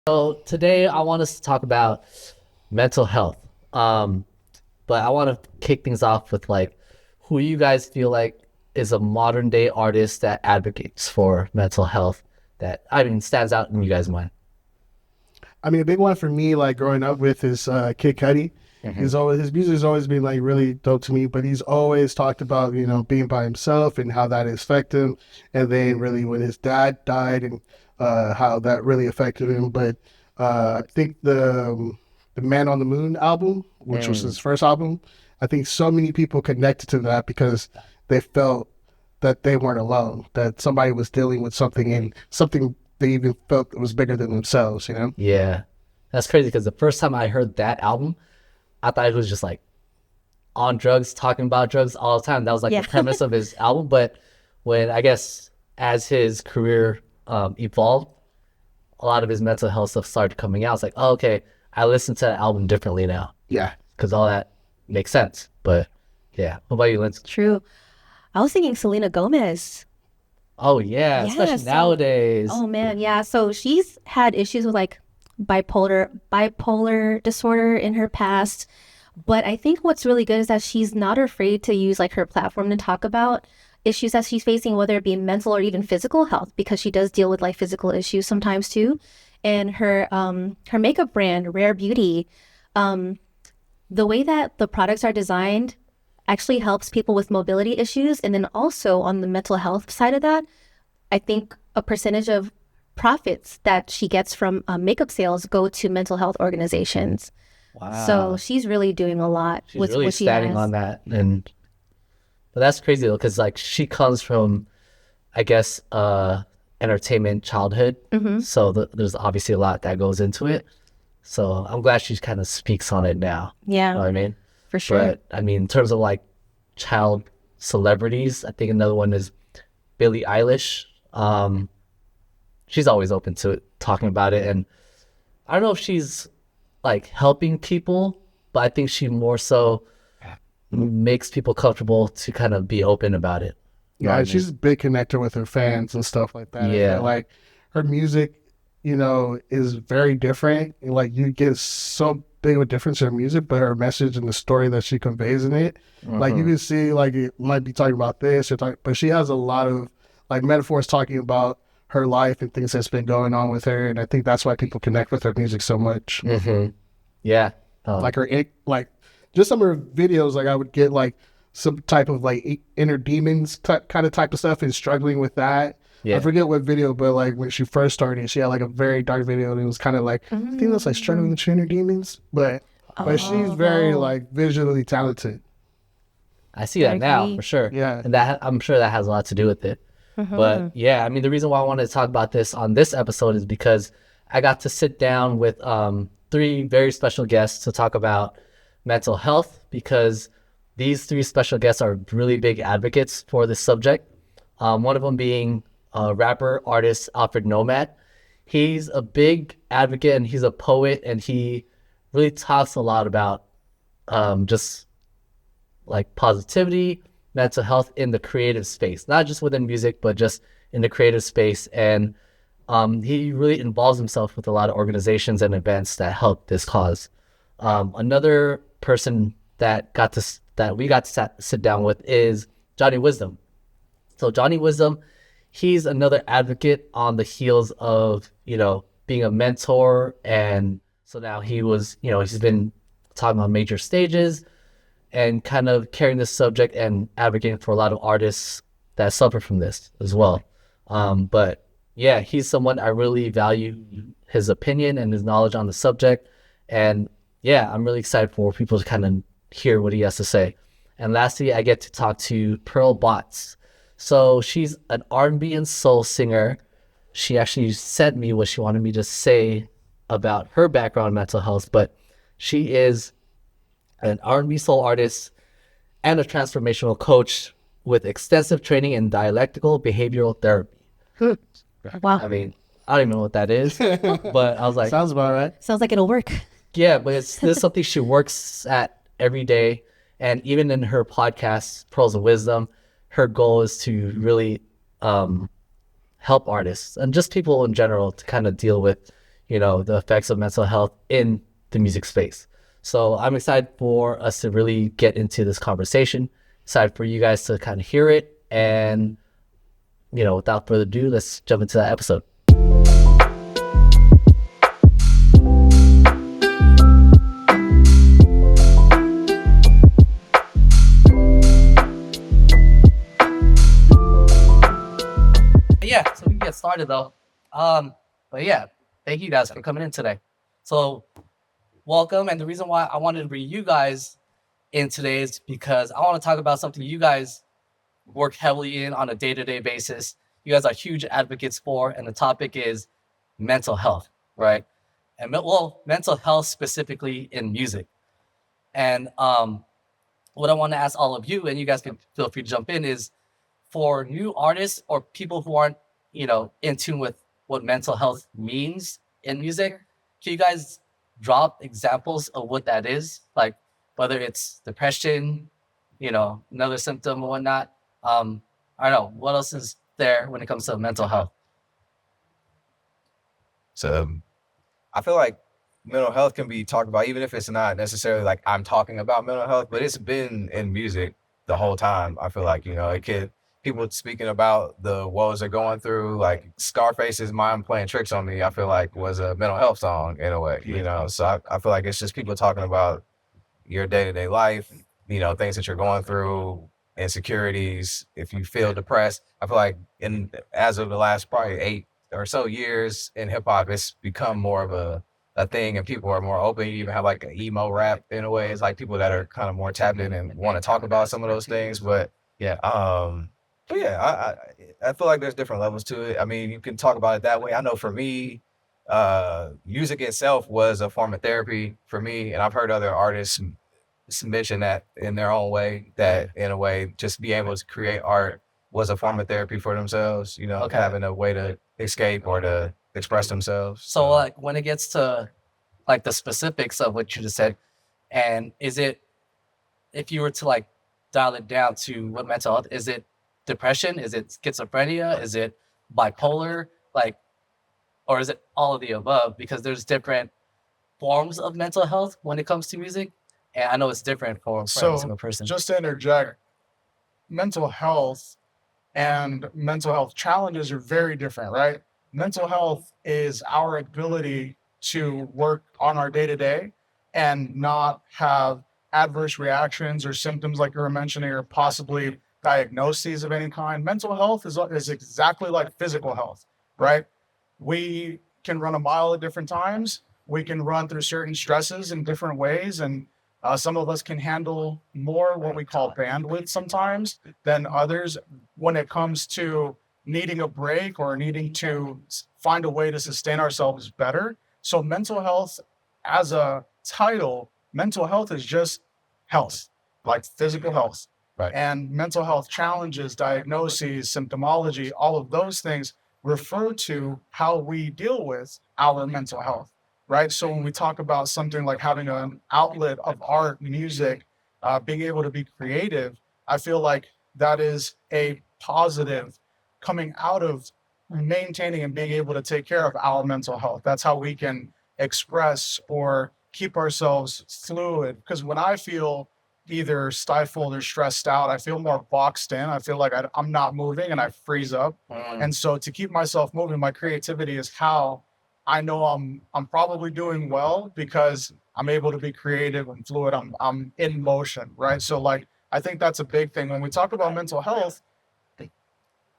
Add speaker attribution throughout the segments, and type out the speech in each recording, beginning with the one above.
Speaker 1: So today I want us to talk about mental health. But I want to kick things off with like who you guys feel like is a modern day artist that advocates for mental health that stands out in you guys' mind.
Speaker 2: I mean, a big one for me, like growing up with, is Kid Cudi. His music has always been like really dope to me, but he's always talked about being by himself and how that affected him, and then really when his dad died and how that really affected him. But I think the Man on the Moon album, which was his first album, I think so many people connected to that because they felt that they weren't alone, that somebody was dealing with something and something they even felt was bigger than themselves,
Speaker 1: Yeah, that's crazy because the first time I heard that album, I thought it was just like on drugs, talking about drugs all the time. That was like the premise of his album. But when I guess as his career evolved, a lot of his mental health stuff started coming out. It's like, oh, okay, I listen to that album differently now
Speaker 2: Yeah.
Speaker 1: because all that makes sense. But yeah, what about you, Lindsay?
Speaker 3: True. I was thinking Selena Gomez.
Speaker 1: Oh yeah, especially nowadays.
Speaker 3: Oh man, yeah. So she's had issues with like bipolar disorder in her past. But I think what's really good is that she's not afraid to use like her platform to talk about issues that she's facing, whether it be mental or even physical health, because she does deal with like physical issues sometimes too. And her makeup brand, Rare Beauty, the way that the products are designed actually helps people with mobility issues. And then also on the mental health side of that, I think a percentage of profits that she gets from makeup sales go to mental health organizations.
Speaker 1: Wow.
Speaker 3: So she's really doing a lot
Speaker 1: She's
Speaker 3: with
Speaker 1: really
Speaker 3: what she
Speaker 1: standing
Speaker 3: has.
Speaker 1: on that. But that's crazy though, because like she comes from, I guess, entertainment childhood. So there's obviously a lot that goes into it. So I'm glad she kind of speaks on it now.
Speaker 3: Yeah,
Speaker 1: You know what I mean?
Speaker 3: for sure.
Speaker 1: But I mean, in terms of like child celebrities, I think another one is Billie Eilish. She's always open to it, talking about it. And I don't know if she's like helping people, but I think she more so makes people comfortable to kind of be open about it. You know what I
Speaker 2: Yeah,
Speaker 1: mean?
Speaker 2: she's a big connector with her fans and stuff like that.
Speaker 1: Yeah.
Speaker 2: And, like her music, is very different. And, like you get so big of a difference in her music, but her message and the story that she conveys in it, like you can see, like it might be talking about this but she has a lot of like metaphors talking about her life and things that's been going on with her, and I think that's why people connect with her music so much.
Speaker 1: Yeah.
Speaker 2: Like like just some of her videos, like I would get like some type of like inner demons kind of type of stuff and struggling with that.
Speaker 1: Yeah.
Speaker 2: I forget what video, but like when she first started, she had like a very dark video, and it was kind of like I think that's like struggling with your inner demons, but she's very like visually talented.
Speaker 1: I see that now
Speaker 3: agree.
Speaker 1: for sure.
Speaker 2: Yeah.
Speaker 1: And that I'm sure that has a lot to do with it. But yeah, I mean, the reason why I wanted to talk about this on this episode is because I got to sit down with three very special guests to talk about mental health, because these three special guests are really big advocates for this subject. One of them being rapper, artist, Alfred Nomad. He's a big advocate and he's a poet, and he really talks a lot about just like positivity, mental health in the creative space, not just within music, but just in the creative space. And he really involves himself with a lot of organizations and events that help this cause. Another person that we got to sit down with is Jhny Wzdm. So Jhny Wzdm, he's another advocate on the heels of, being a mentor. And so now he's been talking on major stages and kind of carrying this subject and advocating for a lot of artists that suffer from this as well. But yeah, he's someone I really value his opinion and his knowledge on the subject. And yeah, I'm really excited for people to kind of hear what he has to say. And lastly, I get to talk to Pearl Botts. So she's an R&B and soul singer. She actually sent me what she wanted me to say about her background in mental health, but she is an R&B soul artist and a transformational coach with extensive training in dialectical behavioral therapy.
Speaker 3: Wow.
Speaker 1: I mean, I don't even know what that is, but I was like,
Speaker 2: Sounds about right.
Speaker 3: Sounds like it'll work.
Speaker 1: yeah, but this is something she works at every day. And even in her podcast, Pearls of Wisdom, her goal is to really help artists and just people in general to kind of deal with, the effects of mental health in the music space. So I'm excited for us to really get into this conversation, excited for you guys to kind of hear it. And, without further ado, let's jump into that episode. So we can get started though. But yeah, thank you guys for coming in today. So welcome. And the reason why I wanted to bring you guys in today is because I want to talk about something you guys work heavily in on a day-to-day basis. You guys are huge advocates for, and the topic is mental health, right? And mental health specifically in music. And what I want to ask all of you, and you guys can feel free to jump in, is for new artists or people who aren't, in tune with what mental health means in music, can you guys drop examples of what that is? Like whether it's depression, another symptom or whatnot. I don't know. What else is there when it comes to mental health?
Speaker 4: So I feel like mental health can be talked about, even if it's not necessarily like I'm talking about mental health, but it's been in music the whole time. I feel like, people speaking about the woes they're going through, like Scarface's Mind Playing Tricks on Me, I feel like was a mental health song in a way, So I feel like it's just people talking about your day-to-day life, things that you're going through, insecurities. If you feel depressed, I feel like as of the last probably 8 or so years in hip hop, it's become more of a thing, and people are more open. You even have like an emo rap in a way. It's like people that are kind of more tapped in and want to talk about some of those things. But yeah, I feel like there's different levels to it. I mean, you can talk about it that way. I know for me, music itself was a form of therapy for me, and I've heard other artists mention that in their own way, that in a way, just be able to create art was a form of therapy for themselves, having a way to escape or to express themselves.
Speaker 1: So like when it gets to like the specifics of what you just said, and is it, if you were to like dial it down to what mental health, is it depression? Is it schizophrenia? Is it bipolar? Like, or is it all of the above? Because there's different forms of mental health when it comes to music. And I know it's different for every single person.
Speaker 5: Just to interject, mental health and mental health challenges are very different, right? Mental health is our ability to work on our day-to-day and not have adverse reactions or symptoms like you were mentioning, or possibly diagnoses of any kind. Mental health is exactly like physical health, right? We can run a mile at different times. We can run through certain stresses in different ways, and some of us can handle more what we call bandwidth sometimes than others when it comes to needing a break or needing to find a way to sustain ourselves better. So mental health as a title, mental health is just health, like physical health.
Speaker 4: Right.
Speaker 5: And mental health challenges, diagnoses, symptomology, all of those things refer to how we deal with our mental health. Right. So when we talk about something like having an outlet of art, music, being able to be creative, I feel like that is a positive coming out of maintaining and being able to take care of our mental health. That's how we can express or keep ourselves fluid. Because when I feel either stifled or stressed out, I feel more boxed in. I feel like I'm not moving and I freeze up. And so to keep myself moving, my creativity is how I know I'm probably doing well, because I'm able to be creative and fluid. I'm in motion, right? So like, I think that's a big thing. When we talk about mental health,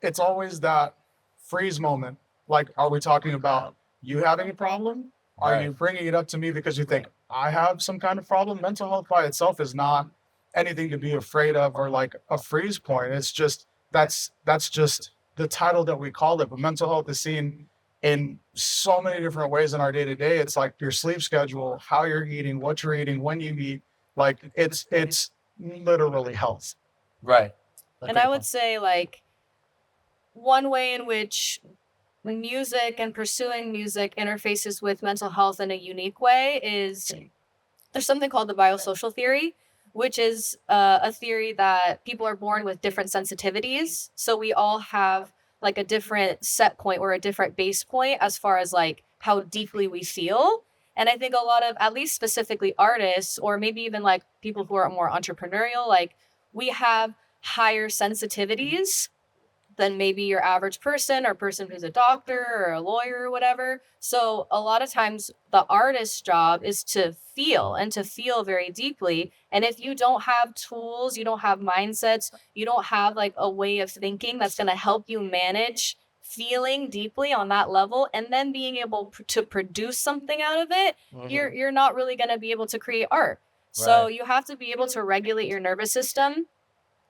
Speaker 5: it's always that freeze moment. Like, are we talking about you having a problem? Are you bringing it up to me because you think I have some kind of problem? Mental health by itself is not anything to be afraid of or like a freeze point. It's just, that's just the title that we call it. But mental health is seen in so many different ways in our day-to-day. It's like your sleep schedule, how you're eating, what you're eating, when you eat. Like it's literally health.
Speaker 1: Right.
Speaker 6: And I would say like one way in which music and pursuing music interfaces with mental health in a unique way is there's something called the biosocial theory, which is a theory that people are born with different sensitivities. So we all have like a different set point or a different base point as far as like how deeply we feel. And I think a lot of, at least specifically artists, or maybe even like people who are more entrepreneurial, like we have higher sensitivities than maybe your average person or person who's a doctor or a lawyer or whatever. So a lot of times the artist's job is to feel and to feel very deeply. And if you don't have tools, you don't have mindsets, you don't have like a way of thinking that's going to help you manage feeling deeply on that level and then being able to produce something out of it, you're not really going to be able to create art. So
Speaker 1: Right.
Speaker 6: you have to be able to regulate your nervous system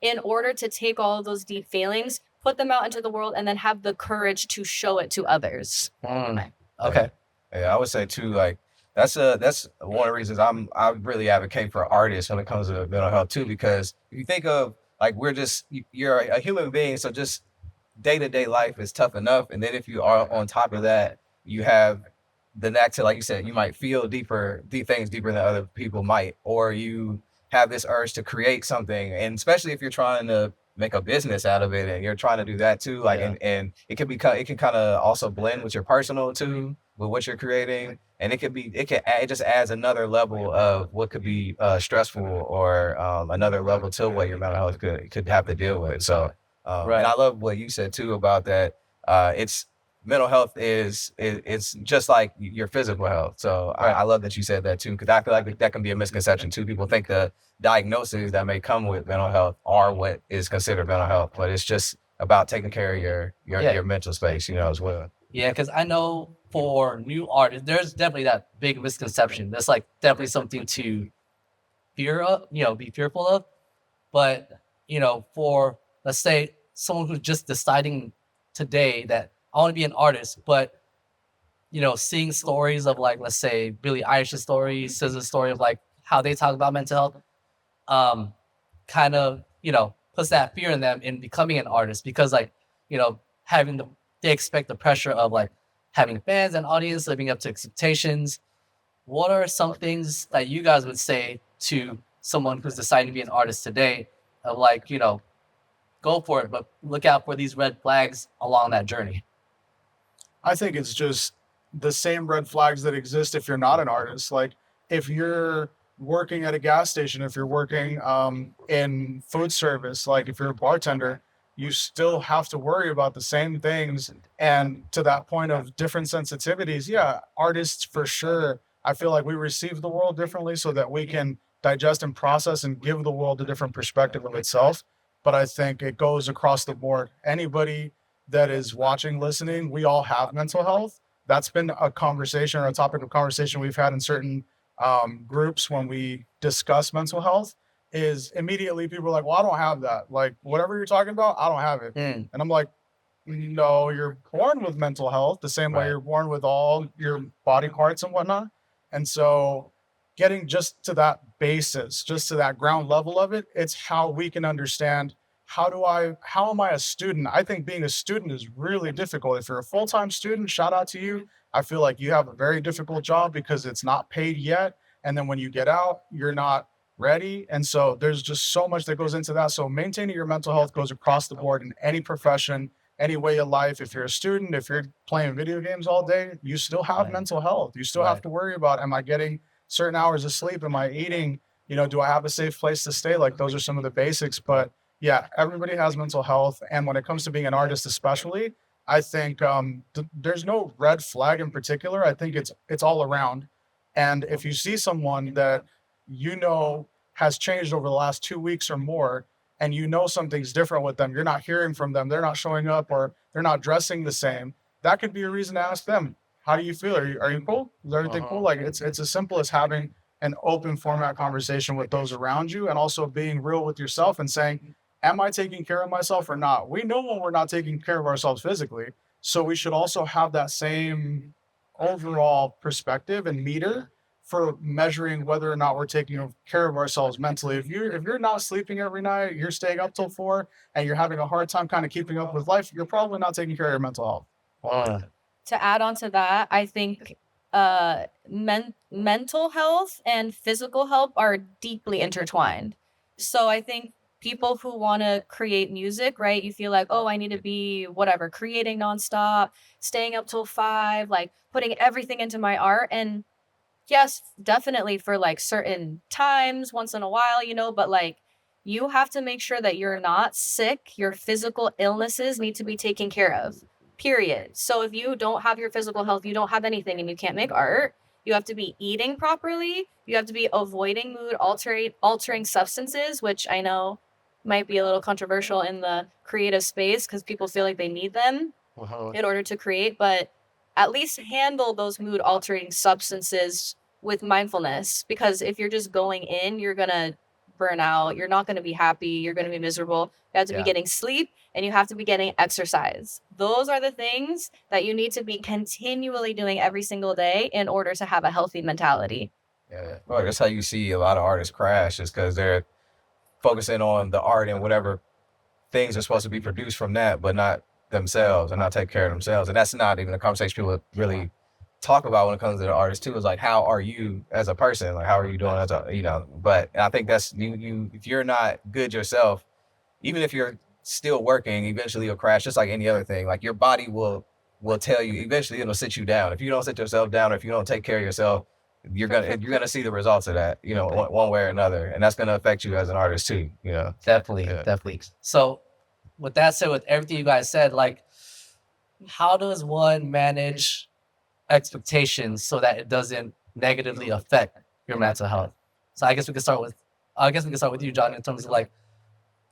Speaker 6: in order to take all of those deep feelings, put them out into the world, and then have the courage to show it to others.
Speaker 1: Okay.
Speaker 4: Yeah, I would say too, like that's one of the reasons I really advocate for artists when it comes to mental health too, because if you think of like you're a human being, so just day-to-day life is tough enough, and then if you are on top of that, you have the next, like you said, you might feel deep things deeper than other people might, or you have this urge to create something, and especially if you're trying to make a business out of it and you're trying to do that too, like and it can kind of also blend with your personal too, with what you're creating, and it just adds another level of what could be stressful, or another level to what your mental health could have to deal with. So
Speaker 1: Right.
Speaker 4: and I love what you said too about that. It's mental health it's just like your physical health. So
Speaker 1: Right.
Speaker 4: I love that you said that too, because I feel like that can be a misconception too. People think the diagnoses that may come with mental health are what is considered mental health, but it's just about taking care of your mental space, as well.
Speaker 1: Yeah, because I know for new artists, there's definitely that big misconception. That's like definitely something to fear of, be fearful of. But, for let's say someone who's just deciding today that I want to be an artist, but, seeing stories of like, let's say Billie Eilish's story, SZA's story of like how they talk about mental health, kind of, puts that fear in them in becoming an artist because like, having they expect the pressure of like having fans and audience, living up to expectations. What are some things that you guys would say to someone who's deciding to be an artist today of like, go for it, but look out for these red flags along that journey?
Speaker 5: I think it's just the same red flags that exist if you're not an artist. Like if you're working at a gas station, if you're working in food service, like if you're a bartender, you still have to worry about the same things. And to that point of different sensitivities, yeah, artists for sure. I feel like we receive the world differently so that we can digest and process and give the world a different perspective of itself. But I think it goes across the board. Anybody that is watching, listening, we all have mental health. That's been a conversation or a topic of conversation we've had in certain groups when we discuss mental health. Is immediately people are like, well, I don't have that. Like, whatever you're talking about, I don't have it. And I'm like, no, you're born with mental health the same way
Speaker 1: Right.
Speaker 5: you're born with all your body parts and whatnot. And so getting just to that basis, just to that ground level of it, it's how we can understand how am I a student? I think being a student is really difficult. If you're a full-time student, shout out to you. I feel like you have a very difficult job because it's not paid yet. And then when you get out, you're not ready. And so there's just so much that goes into that. So maintaining your mental health goes across the board in any profession, any way of life. If you're a student, if you're playing video games all day, you still have
Speaker 1: Right.
Speaker 5: mental health. You still have
Speaker 1: Right.
Speaker 5: to worry about, am I getting certain hours of sleep? Am I eating? Do I have a safe place to stay? Like those are some of the basics. But yeah, everybody has mental health. And when it comes to being an artist, especially, I think there's no red flag in particular. I think it's all around. And if you see someone that has changed over the last 2 weeks or more, and something's different with them, you're not hearing from them, they're not showing up, or they're not dressing the same, that could be a reason to ask them, how do you feel? Are you cool? Is everything cool? Like it's as simple as having an open format conversation with those around you, and also being real with yourself and saying, am I taking care of myself or not? We know when we're not taking care of ourselves physically, so we should also have that same overall perspective and meter for measuring whether or not we're taking care of ourselves mentally. If you're not sleeping every night, you're staying up till 4, and you're having a hard time kind of keeping up with life, you're probably not taking care of your mental health.
Speaker 6: To add on to that, I think mental health and physical health are deeply intertwined. So I think people who want to create music, right? You feel like, oh, I need to be whatever, creating nonstop, staying up till 5, like putting everything into my art. And yes, definitely for like certain times, once in a while, but like you have to make sure that you're not sick. Your physical illnesses need to be taken care of, period. So if you don't have your physical health, you don't have anything and you can't make art, you have to be eating properly. You have to be avoiding altering substances, which I know might be a little controversial in the creative space because people feel like they need them in order to create, but at least handle those mood altering substances with mindfulness, because if you're just going in, you're going to burn out. You're not going to be happy. You're going to be miserable. You have to be getting sleep and you have to be getting exercise. Those are the things that you need to be continually doing every single day in order to have a healthy mentality.
Speaker 4: Yeah, well, that's how you see a lot of artists crash, is because they're focusing on the art and whatever things are supposed to be produced from that, but not themselves and not take care of themselves. And that's not even a conversation people really talk about when it comes to the artist too. Is like, how are you as a person? Like, how are you doing as a, but I think that's you if you're not good yourself, even if you're still working, eventually you'll crash, just like any other thing. Like your body will tell you, eventually it'll sit you down. If you don't sit yourself down, or if you don't take care of yourself, you're gonna see the results of that, one way or another. And that's gonna affect you as an artist too,
Speaker 1: Definitely. So with that said, with everything you guys said, like, how does one manage expectations so that it doesn't negatively affect your mental health? So I guess we can start with you, John, in terms of like,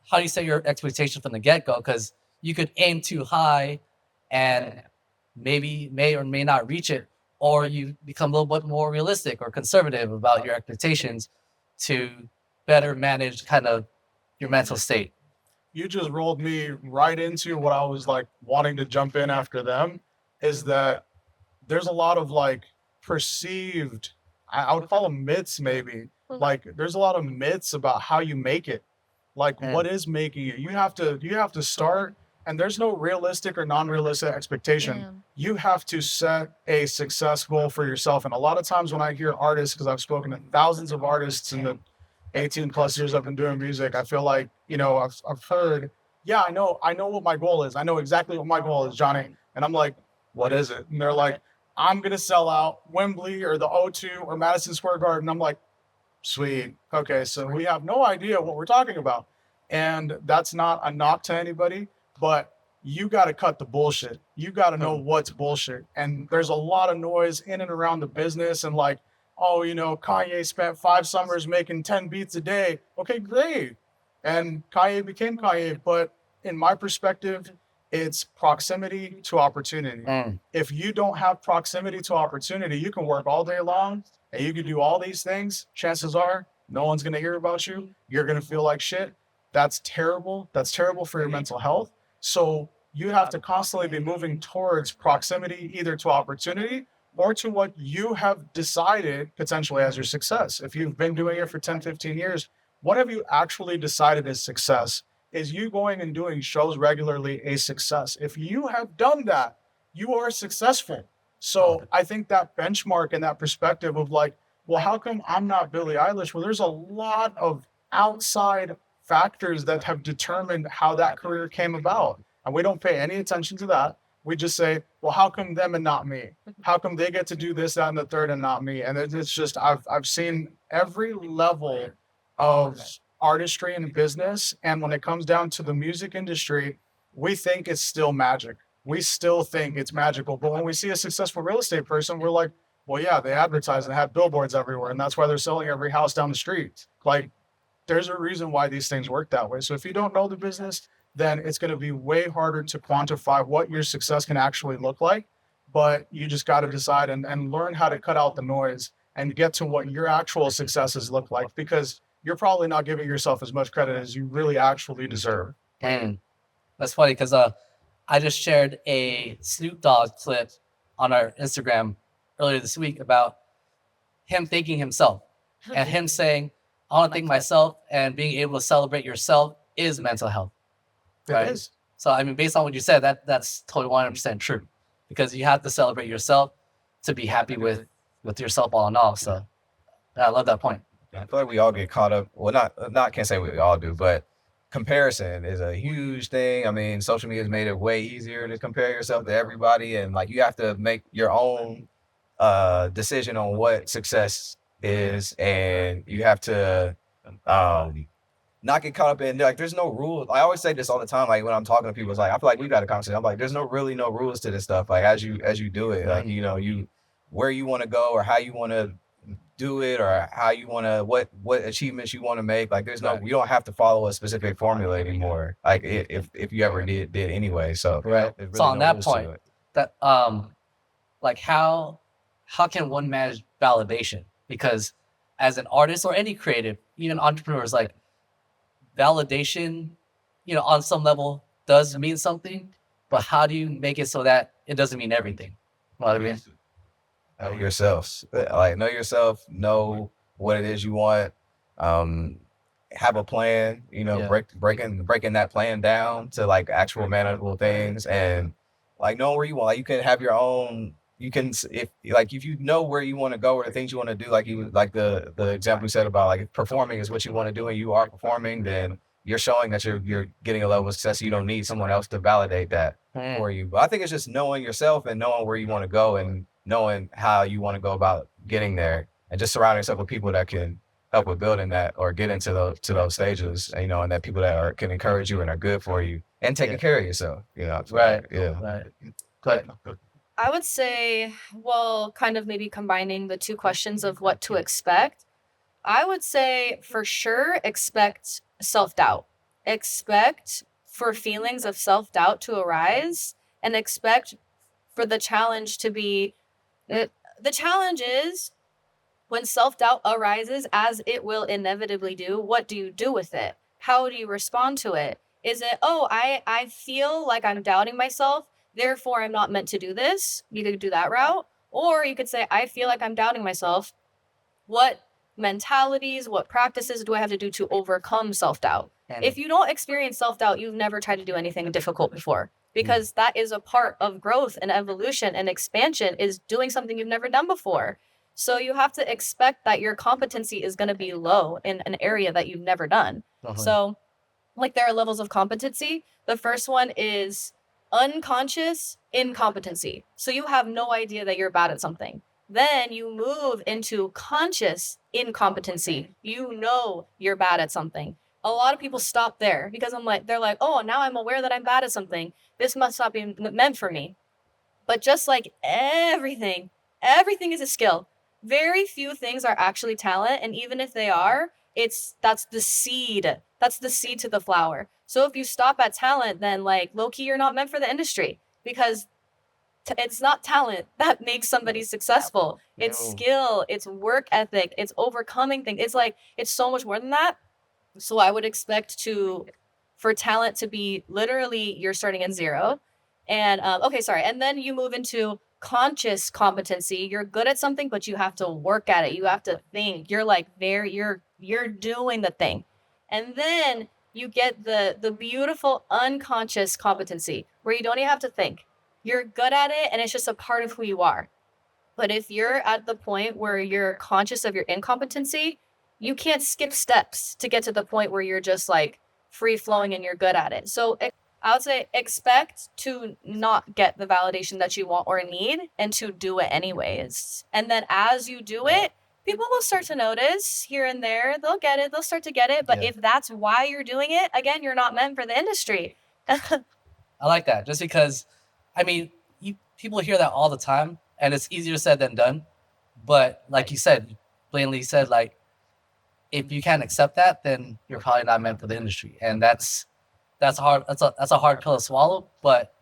Speaker 1: how do you set your expectations from the get-go? Because you could aim too high and maybe may or may not reach it, or you become a little bit more realistic or conservative about your expectations to better manage kind of your mental state.
Speaker 5: You just rolled me right into what I was like wanting to jump in after them, is that there's a lot of like perceived, I would call them myths maybe. Like there's a lot of myths about how you make it. Like what is making it? You have to start, and there's no realistic or non-realistic expectation.
Speaker 3: Yeah.
Speaker 5: You have to set a success goal for yourself. And a lot of times when I hear artists, because I've spoken to thousands of artists in the 18 plus years I've been doing music, I feel like, I've heard, I know what my goal is. I know exactly what my goal is, Jhny. And I'm like, what is it? And they're like, I'm going to sell out Wembley or the O2 or Madison Square Garden. I'm like, sweet. Okay, so we have no idea what we're talking about. And that's not a knock to anybody, but you got to cut the bullshit. You got to know what's bullshit. And there's a lot of noise in and around the business, and like, oh, Kanye spent 5 summers making 10 beats a day. Okay, great. And Kanye became Kanye. But in my perspective, it's proximity to opportunity. If you don't have proximity to opportunity, you can work all day long and you can do all these things. Chances are no one's going to hear about you. You're going to feel like shit. That's terrible. That's terrible for your mental health. So you have to constantly be moving towards proximity, either to opportunity or to what you have decided potentially as your success. If you've been doing it for 10, 15 years, what have you actually decided is success? Is you going and doing shows regularly a success? If you have done that, you are successful. So I think that benchmark and that perspective of like, well, how come I'm not Billie Eilish? Well, there's a lot of outside factors that have determined how that career came about. And we don't pay any attention to that. We just say, well, how come them and not me? How come they get to do this, that, and the third and not me? And it's just, I've seen every level of artistry and business. And when it comes down to the music industry, we think it's still magic. We still think it's magical. But when we see a successful real estate person, we're like, well, yeah, they advertise and have billboards everywhere. And that's why they're selling every house down the street. Like, there's a reason why these things work that way. So if you don't know the business, then it's going to be way harder to quantify what your success can actually look like. But you just got to decide and learn how to cut out the noise and get to what your actual successes look like, because you're probably not giving yourself as much credit as you really actually deserve.
Speaker 1: That's funny because I just shared a Snoop Dogg clip on our Instagram earlier this week about him thanking himself and him saying, I want to thank myself, and being able to celebrate yourself is mental health. Right?
Speaker 5: It is.
Speaker 1: So, I mean, based on what you said, that's totally 100% true, because you have to celebrate yourself to be happy with yourself all in all. So I love that point.
Speaker 4: I feel like we all get caught up. Well, not can't say we all do, but comparison is a huge thing. I mean, social media has made it way easier to compare yourself to everybody, and like you have to make your own decision on what success is, and you have to not get caught up in like there's no rules. I always say this all the time, like when I'm talking to people, it's like I feel like we've got a conversation. I'm like, there's no rules to this stuff. Like as you do it, like you where you want to go or how you want to do it or how you want to what achievements you want to make. Like there's no, you don't have to follow a specific formula anymore. Like if you ever did anyway. So
Speaker 1: right.
Speaker 4: there's
Speaker 1: So
Speaker 4: really
Speaker 1: on
Speaker 4: no
Speaker 1: that
Speaker 4: rules to
Speaker 1: point,
Speaker 4: it.
Speaker 1: that like how can one manage validation? Because as an artist or any creative, even entrepreneurs, like validation, on some level does mean something, but how do you make it so that it doesn't mean everything? You know what I mean?
Speaker 4: Know yourself. Like know yourself, know what it is you want. Have a plan, breaking that plan down to like actual manageable things and like knowing where you want. Like you can have your own, if you know where you want to go or the things you want to do, like the example you said about like if performing is what you want to do and you are performing, then you're showing that you're getting a level of success. You don't need someone else to validate that for you. But I think it's just knowing yourself and knowing where you want to go and knowing how you want to go about getting there and just surrounding yourself with people that can help with building that or get into those stages, and that people that can encourage you and are good for you and taking care of yourself,
Speaker 1: Right.
Speaker 4: Yeah.
Speaker 1: Right. But
Speaker 6: I would say, well, kind of maybe combining the two questions of what to expect. I would say for sure expect self-doubt. Expect for feelings of self-doubt to arise and expect for the challenge to be, the challenge is when self-doubt arises, as it will inevitably do, what do you do with it? How do you respond to it? Is it, I feel like I'm doubting myself, therefore I'm not meant to do this? You could do that route. Or you could say, I feel like I'm doubting myself. What mentalities, what practices do I have to do to overcome self-doubt? If you don't experience self-doubt, you've never tried to do anything difficult before, because that is a part of growth and evolution and expansion, is doing something you've never done before. So you have to expect that your competency is going to be low in an area that you've never done. So like there are levels of competency. The first one is unconscious incompetency. So you have no idea that you're bad at something. Then you move into conscious incompetency. You know you're bad at something. A lot of people stop there because they're like, oh, now I'm aware that I'm bad at something. This must not be meant for me. But just like everything is a skill. Very few things are actually talent. And even if they are, that's the seed. That's the seed to the flower. So if you stop at talent, then like low-key, you're not meant for the industry, because it's not talent that makes somebody successful. It's skill, it's work ethic, it's overcoming things. It's so much more than that. So I would expect for talent to be literally you're starting at zero. And and then you move into conscious competency. You're good at something, but you have to work at it. You have to think. You're like there, you're doing the thing. And then you get the beautiful unconscious competency where you don't even have to think. You're good at it and it's just a part of who you are. But if you're at the point where you're conscious of your incompetency, you can't skip steps to get to the point where you're just like free flowing and you're good at it. So I would say expect to not get the validation that you want or need and to do it anyways. And then as you do it, people will start to notice here and there. They'll get it. They'll start to get it. But if that's why you're doing it, again, you're not meant for the industry.
Speaker 1: I like that, just because, I mean, people hear that all the time, and it's easier said than done. But like you said, plainly said, like, if you can't accept that, then you're probably not meant for the industry, and that's hard. That's a hard pill to swallow, but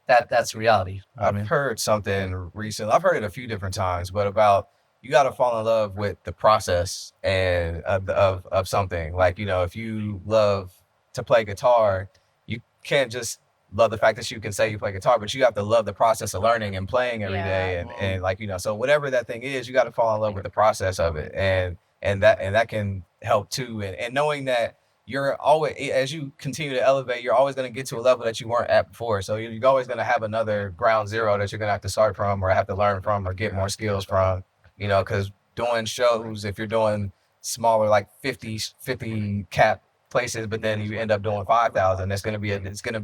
Speaker 1: that's reality.
Speaker 4: I've heard something recently. I've heard it a few different times, but about you got to fall in love with the process and of something. Like, if you love to play guitar, you can't just love the fact that you can say you play guitar, but you have to love the process of learning and playing every day. And like, so whatever that thing is, you got to fall in love with the process of it. And that can help too. And knowing that you're always, as you continue to elevate, you're always going to get to a level that you weren't at before. So you're always going to have another ground zero that you're going to have to start from or have to learn from or get more skills from, because doing shows, if you're doing smaller, like 50 cap places, but then you end up doing 5,000. It's gonna be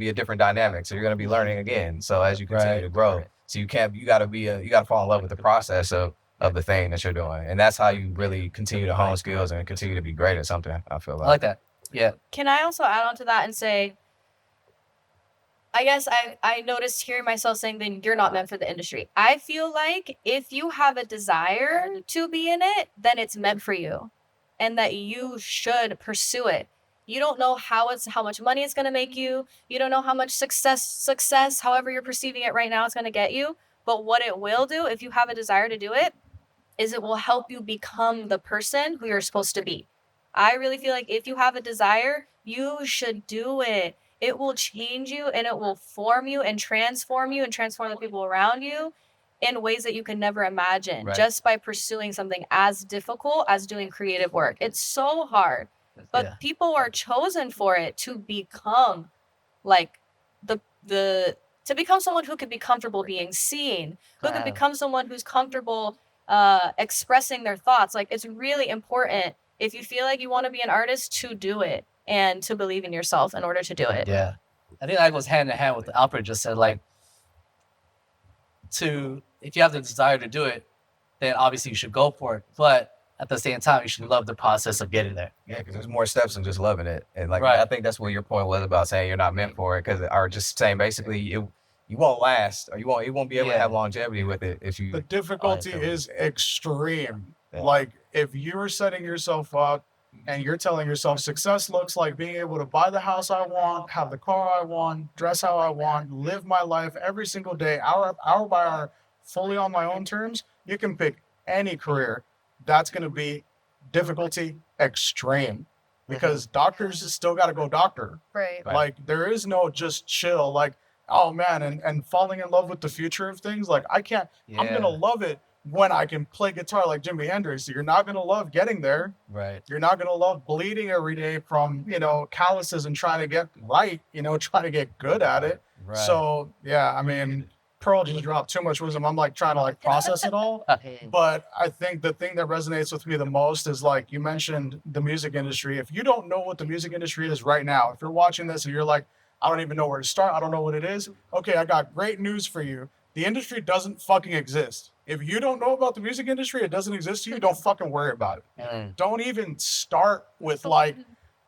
Speaker 4: a different dynamic. So you're gonna be learning again. So as you continue to grow, so you gotta fall in love with the process of the thing that you're doing, and that's how you really continue to hone skills and continue to be great at something. I feel
Speaker 1: I like that. Yeah.
Speaker 6: Can I also add on to that and say, I guess I noticed hearing myself saying then you're not meant for the industry. I feel like if you have a desire to be in it, then it's meant for you and that you should pursue it. You don't know how much money it's going to make you. You don't know how much success, however you're perceiving it right now, is going to get you. But what it will do, if you have a desire to do it, is it will help you become the person who you're supposed to be. I really feel like if you have a desire, you should do it. It will change you and it will form you and transform the people around you in ways that you can never imagine just by pursuing something as difficult as doing creative work. It's so hard, but people are chosen for it to become like to become someone who can be comfortable being seen, who can become someone who's comfortable expressing their thoughts. Like, it's really important if you feel like you want to be an artist to do it and to believe in yourself in order to do it.
Speaker 1: Yeah. I think that goes hand in hand with what Alfred just said. Like, if you have the desire to do it, then obviously you should go for it. But at the same time, you should love the process of getting there.
Speaker 4: Yeah, because there's more steps than just loving it. And like, I think that's what your point was about saying you're not meant for it, or just saying basically you won't last, or you won't be able to have longevity with it if you.
Speaker 5: The difficulty is extreme. Yeah. Like, if you're setting yourself up and you're telling yourself success looks like being able to buy the house I want, have the car I want, dress how I want, live my life every single day, hour by hour, fully on my own terms, you can pick any career. That's going to be difficulty extreme, because doctors still got to go doctor.
Speaker 6: Right.
Speaker 5: Like, there is no just chill, like, oh man, and falling in love with the future of things. Like, I'm going to love it when I can play guitar like Jimi Hendrix. You're not going to love getting there.
Speaker 1: Right.
Speaker 5: You're not going to love bleeding every day from, calluses and trying to get right, trying to get good at it. Right. So, yeah, I mean, Pearl just dropped too much wisdom. I'm like trying to process it all. But I think the thing that resonates with me the most is, like, you mentioned the music industry. If you don't know what the music industry is right now, if you're watching this and you're like, I don't even know where to start, I don't know what it is. Okay, I got great news for you. The industry doesn't fucking exist. If you don't know about the music industry, it doesn't exist to you, don't fucking worry about it. Don't even start with like,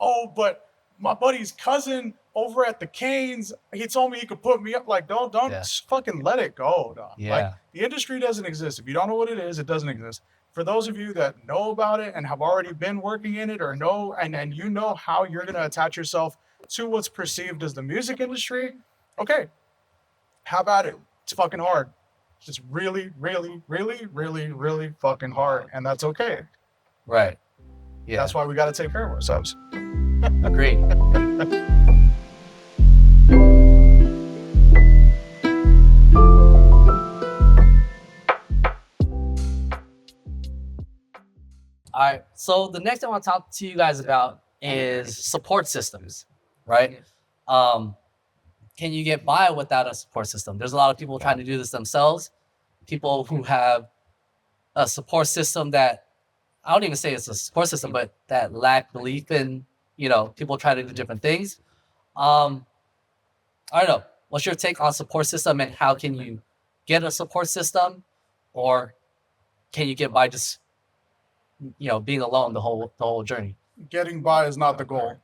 Speaker 5: oh, but my buddy's cousin over at the Canes, he told me he could put me up. Like, don't fucking let it go. Dog.
Speaker 1: Yeah.
Speaker 5: Like, the industry doesn't exist. If you don't know what it is, it doesn't exist. For those of you that know about it and have already been working in it, or know, and you know how you're going to attach yourself to what's perceived as the music industry, okay, how about it? It's fucking hard. It's really, really, really, really, really fucking hard, and that's okay.
Speaker 1: Right. Yeah.
Speaker 5: That's why we got to take care of ourselves.
Speaker 1: Agreed. All right. So the next thing I want to talk to you guys about is support systems, right? Can you get by without a support system? There's a lot of people trying to do this themselves. People who have a support system that, I don't even say it's a support system, but that lack belief in, people try to do different things. I don't know. What's your take on support system, and how can you get a support system, or can you get by just, being alone the whole journey?
Speaker 5: Getting by is not the goal.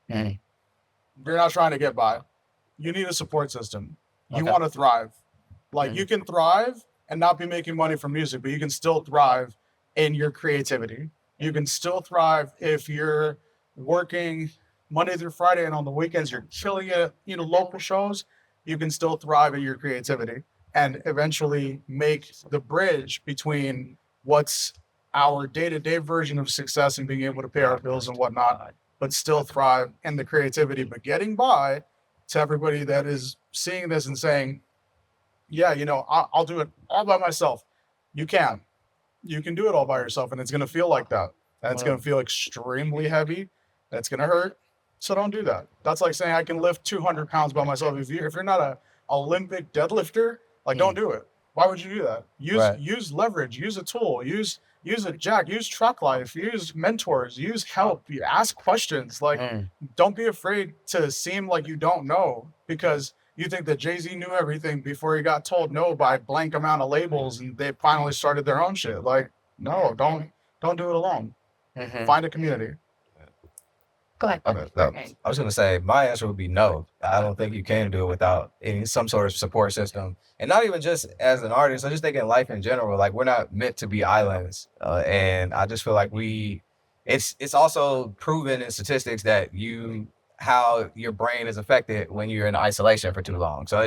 Speaker 1: Mm.
Speaker 5: You're not trying to get by. You need a support system. You want to thrive. Like, you can thrive and not be making money from music, but you can still thrive in your creativity. You can still thrive if you're working Monday through Friday, and on the weekends you're chilling at local shows. You can still thrive in your creativity and eventually make the bridge between what's our day-to-day version of success and being able to pay our bills and whatnot, but still thrive in the creativity. But getting by, to everybody that is seeing this and saying, yeah, I'll do it all by myself. You can do it all by yourself, and it's going to feel like that. And it's going to feel extremely heavy. That's going to hurt. So don't do that. That's like saying I can lift 200 pounds by myself. If you're not a Olympic deadlifter, like, don't do it. Why would you do that?
Speaker 1: Right.
Speaker 5: Use leverage, use a tool, use a jack, use truck life, use mentors, use help, you ask questions. Like, don't be afraid to seem like you don't know because you think that Jay-Z knew everything before he got told no by blank amount of labels and they finally started their own shit. Like, no, don't do it alone. Find a community.
Speaker 6: Go ahead.
Speaker 4: Okay, no, I was gonna say my answer would be no. I don't think you can do it without some sort of support system, and not even just as an artist. I just think in life in general, like we're not meant to be islands, and I just feel like it's also proven in statistics that how your brain is affected when you're in isolation for too long. So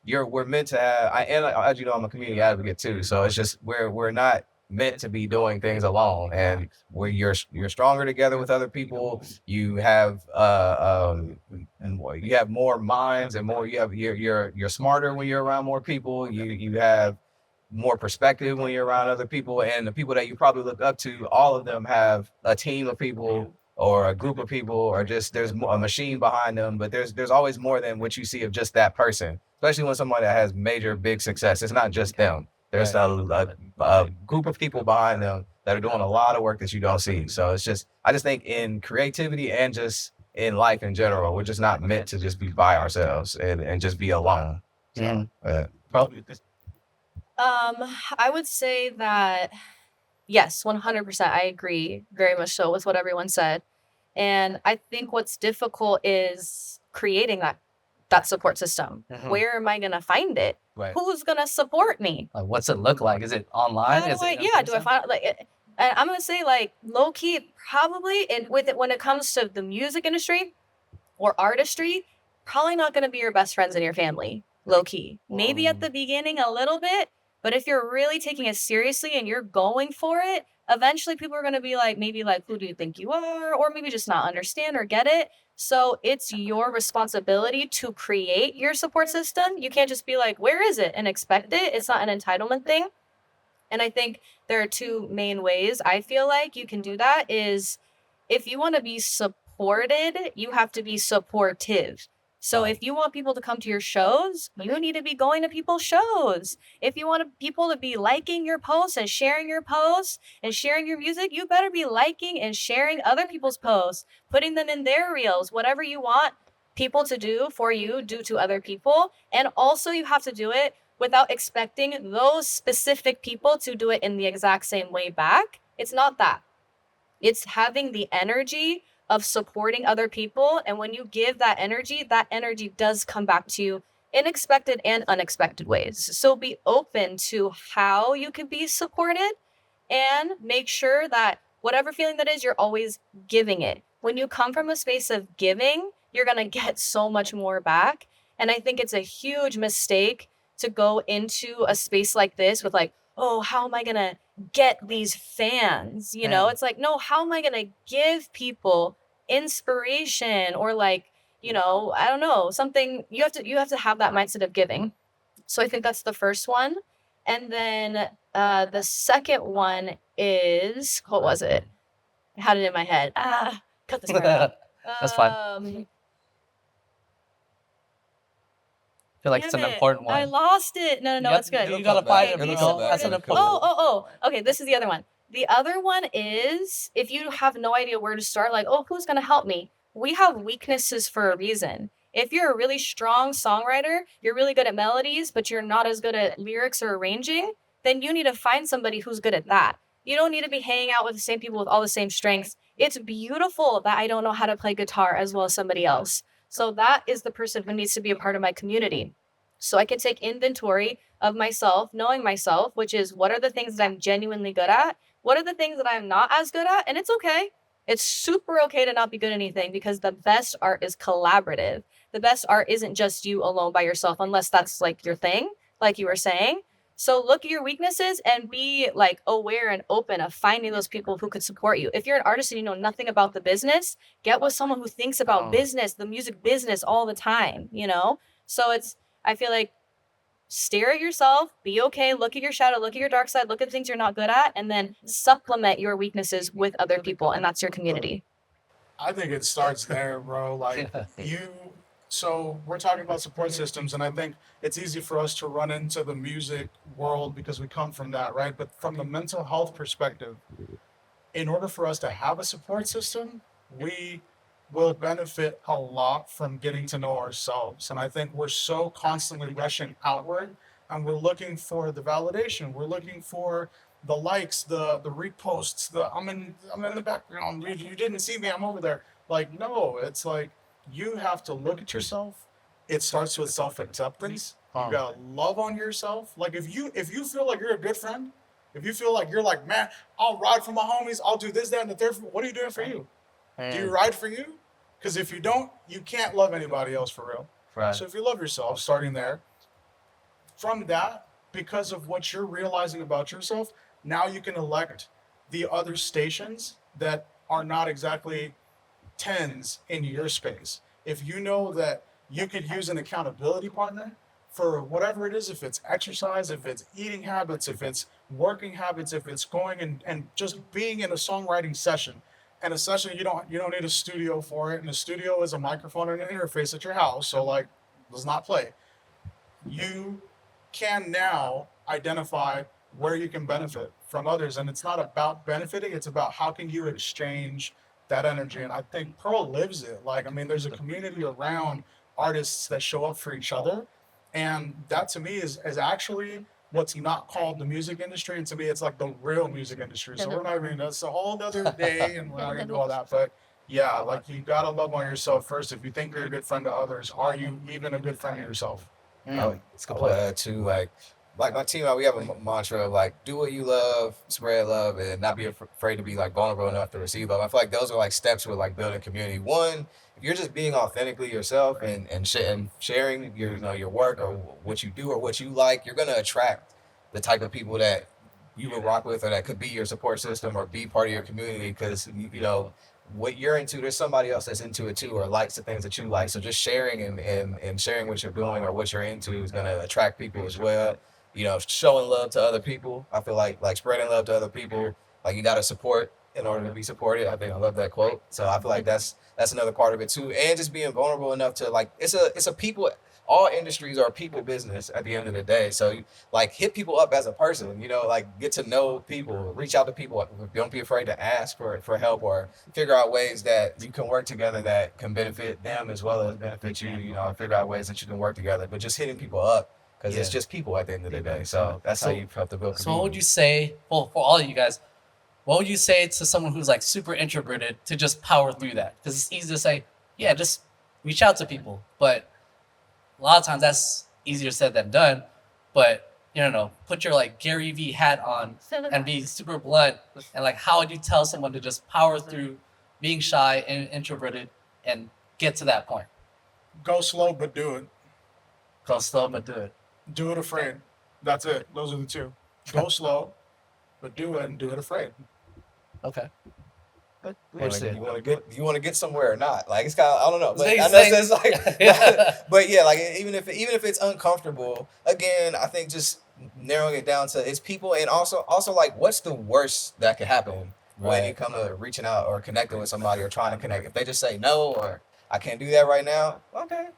Speaker 4: we're meant to have. As you know, I'm a community advocate too. So it's just we're not meant to be doing things alone, and where you're stronger together with other people. You have you have more minds and more you're smarter when you're around more people. You have more perspective when you're around other people, and the people that you probably look up to, all of them have a team of people or a group of people, or just there's a machine behind them. But there's always more than what you see of just that person, especially when someone that has major big success. It's not just them. There's a group of people behind them that are doing a lot of work that you don't see. So I just think in creativity and just in life in general, we're just not meant to just be by ourselves and just be alone. So, probably.
Speaker 6: I would say that yes, 100%. I agree very much so with what everyone said. And I think what's difficult is creating that support system. Where am I going to find it?
Speaker 1: Right.
Speaker 6: Who's going to support me?
Speaker 1: Like, what's it look like? Is it online?
Speaker 6: Do I find and I'm going to say like low key, probably when it comes to the music industry or artistry, probably not going to be your best friends and your family, low key. Maybe at the beginning a little bit, but if you're really taking it seriously and you're going for it, eventually people are going to be like, maybe like, who do you think you are? Or maybe just not understand or get it. So it's your responsibility to create your support system. You can't just be like, where is it? And expect it. It's not an entitlement thing. And I think there are two main ways I feel like you can do that is if you want to be supported, you have to be supportive. So if you want people to come to your shows, you need to be going to people's shows. If you want people to be liking your posts and sharing your posts and sharing your music, you better be liking and sharing other people's posts, putting them in their reels, whatever you want people to do for you, do to other people. And also you have to do it without expecting those specific people to do it in the exact same way back. It's not that. It's having the energy of supporting other people. And when you give that energy does come back to you in expected and unexpected ways. So be open to how you can be supported and make sure that whatever feeling that is, you're always giving it. When you come from a space of giving, you're going to get so much more back. And I think it's a huge mistake to go into a space like this with like, oh, how am I going to get these fans? You know, it's like, no, how am I going to give people inspiration or like, you know, I don't know, something you have to have that mindset of giving. So I think that's the first one. And then the second one is, what was it? I had it in my head. Cut this part out.
Speaker 1: That's fine. I feel like it's an important one.
Speaker 6: I lost it. No, it's good.
Speaker 1: You gotta find it. That's an important one.
Speaker 6: Okay, this is the other one. The other one is if you have no idea where to start, like, oh, who's gonna help me? We have weaknesses for a reason. If you're a really strong songwriter, you're really good at melodies, but you're not as good at lyrics or arranging, then you need to find somebody who's good at that. You don't need to be hanging out with the same people with all the same strengths. It's beautiful that I don't know how to play guitar as well as somebody else. So that is the person who needs to be a part of my community. So I can take inventory of myself, knowing myself, which is what are the things that I'm genuinely good at? What are the things that I'm not as good at? And it's okay. It's super okay to not be good at anything because the best art is collaborative. The best art isn't just you alone by yourself, unless that's like your thing, like you were saying. So look at your weaknesses and be like aware and open of finding those people who could support you. If you're an artist and you know nothing about the business, get with someone who thinks about business, the music business all the time, you know? So I feel like stare at yourself, be okay, look at your shadow, look at your dark side, look at things you're not good at, and then supplement your weaknesses with other people. And that's your community.
Speaker 5: I think it starts there, bro. Like So we're talking about support systems, and I think it's easy for us to run into the music world because we come from that, right? But from the mental health perspective, in order for us to have a support system, we will benefit a lot from getting to know ourselves. And I think we're so constantly rushing outward, and we're looking for the validation. We're looking for the likes, the reposts, the I'm in the background. You didn't see me, I'm over there. Like, no, it's like you have to look at yourself. It starts with self-acceptance. You gotta love on yourself. Like if you feel like you're a good friend, if you feel like you're like, man, I'll ride for my homies, I'll do this, that, and the third. What are you doing for you? Do you ride for you? Because if you don't, you can't love anybody else for real.
Speaker 1: Right.
Speaker 5: So if you love yourself, starting there, from that, because of what you're realizing about yourself, now you can elect the other stations that are not exactly tens in your space. If you know that you could use an accountability partner for whatever it is, if it's exercise, if it's eating habits, if it's working habits, if it's going and just being in a songwriting session. And a session you don't need a studio for it. And a studio is a microphone and an interface at your house. So like let's not play. You can now identify where you can benefit from others. And it's not about benefiting, it's about how can you exchange that energy. And I think Pearl lives it. Like, I mean, there's a community around artists that show up for each other. And that to me is actually what's not called the music industry. And to me, it's like the real music industry. So we're not even, that's a whole other day and we're not gonna do all that. But yeah, like you gotta love on yourself first. If you think you're a good friend to others, are you even a good friend to yourself?
Speaker 4: It's good point too. Like my team, we have a mantra of like, do what you love, spread love, and not be afraid to be like vulnerable enough to receive love. I feel like those are like steps with like building community. One, if you're just being authentically yourself and sharing your your work or what you do or what you like, you're gonna attract the type of people that you will rock with or that could be your support system or be part of your community because what you're into, there's somebody else that's into it too or likes the things that you like. So just sharing and sharing what you're doing or what you're into is gonna attract people as well. Showing love to other people. I feel like spreading love to other people. Like you gotta support in order to be supported. I think I love that quote. So I feel like that's another part of it too. And just being vulnerable enough to like it's a people. All industries are people business at the end of the day. So like hit people up as a person. Like get to know people, reach out to people. Don't be afraid to ask for help or figure out ways that you can work together that can benefit them as well as benefit you. Figure out ways that you can work together. But just hitting people up. Because it's just people at the end of the day. So that's how you have to build community.
Speaker 7: So what would you say, well, for all of you guys, what would you say to someone who's like super introverted to just power through that? Because it's easy to say, yeah, just reach out to people. But a lot of times that's easier said than done. But, put your like Gary V hat on and be super blunt. And like, how would you tell someone to just power through being shy and introverted and get to that point?
Speaker 5: Go slow, but do it.
Speaker 7: Go slow, but do it.
Speaker 5: Do it afraid. That's it. Those are the two. Go slow, but do it and do it afraid.
Speaker 7: Okay.
Speaker 4: You want to get somewhere or not? Like it's kind of I don't know, but I know
Speaker 7: Things-
Speaker 4: it's like, but yeah, like even if it's uncomfortable, again, I think just narrowing it down to it's people and also like what's the worst that could happen when you come to reaching out or connecting with somebody or trying to connect? If they just say no or I can't do that right now. Okay,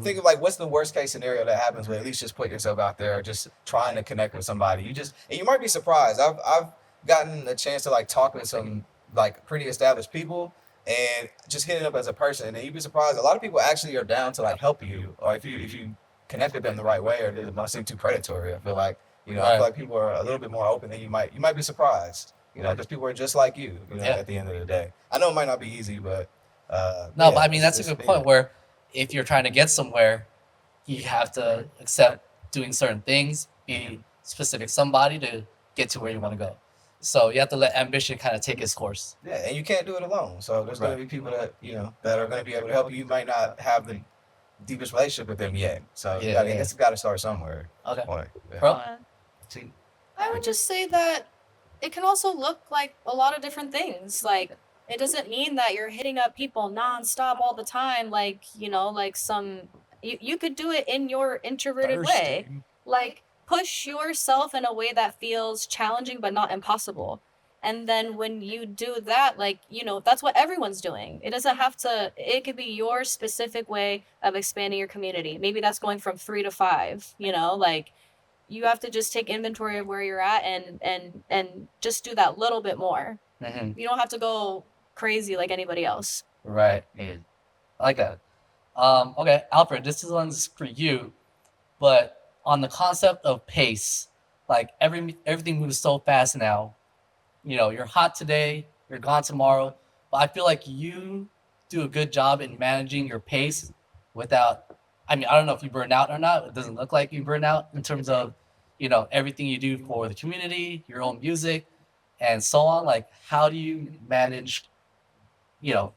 Speaker 4: think of like what's the worst case scenario that happens, but at least just put yourself out there, just trying to connect with somebody. And you might be surprised. I've gotten a chance to like talk with some like pretty established people and just hitting up as a person, and you'd be surprised. A lot of people actually are down to like help you, or if you connect with them the right way, or it doesn't seem too predatory. I feel like I feel like people are a little bit more open than you might be surprised. Because people are just like you. At the end of the day, I know it might not be easy, but.
Speaker 7: No, but I mean, that's a good point where if you're trying to get somewhere, you have to accept doing certain things, be specific somebody to get to where you want to go. So you have to let ambition kind of take its course.
Speaker 4: Yeah, and you can't do it alone. So there's going to be people that, that are going to be able to help you. You might not have the deepest relationship with them yet. So it's got to start somewhere.
Speaker 7: Okay.
Speaker 4: Yeah.
Speaker 7: Bro?
Speaker 6: I would just say that it can also look like a lot of different things. Like, it doesn't mean that you're hitting up people nonstop all the time. Like, you could do it in your introverted way. Like, push yourself in a way that feels challenging but not impossible. And then when you do that, like, that's what everyone's doing. It doesn't have to, it could be your specific way of expanding your community. Maybe that's going from 3 to 5, like you have to just take inventory of where you're at and just do that little bit more.
Speaker 7: Mm-hmm.
Speaker 6: You don't have to go crazy like anybody else.
Speaker 7: Right. I like that. Okay, Alfred, this one's for you, but on the concept of pace, like everything moves so fast now. You're hot today, you're gone tomorrow, but I feel like you do a good job in managing your pace without, I don't know if you burn out or not. It doesn't look like you burn out in terms of, everything you do for the community, your own music, and so on. Like, how do you manage,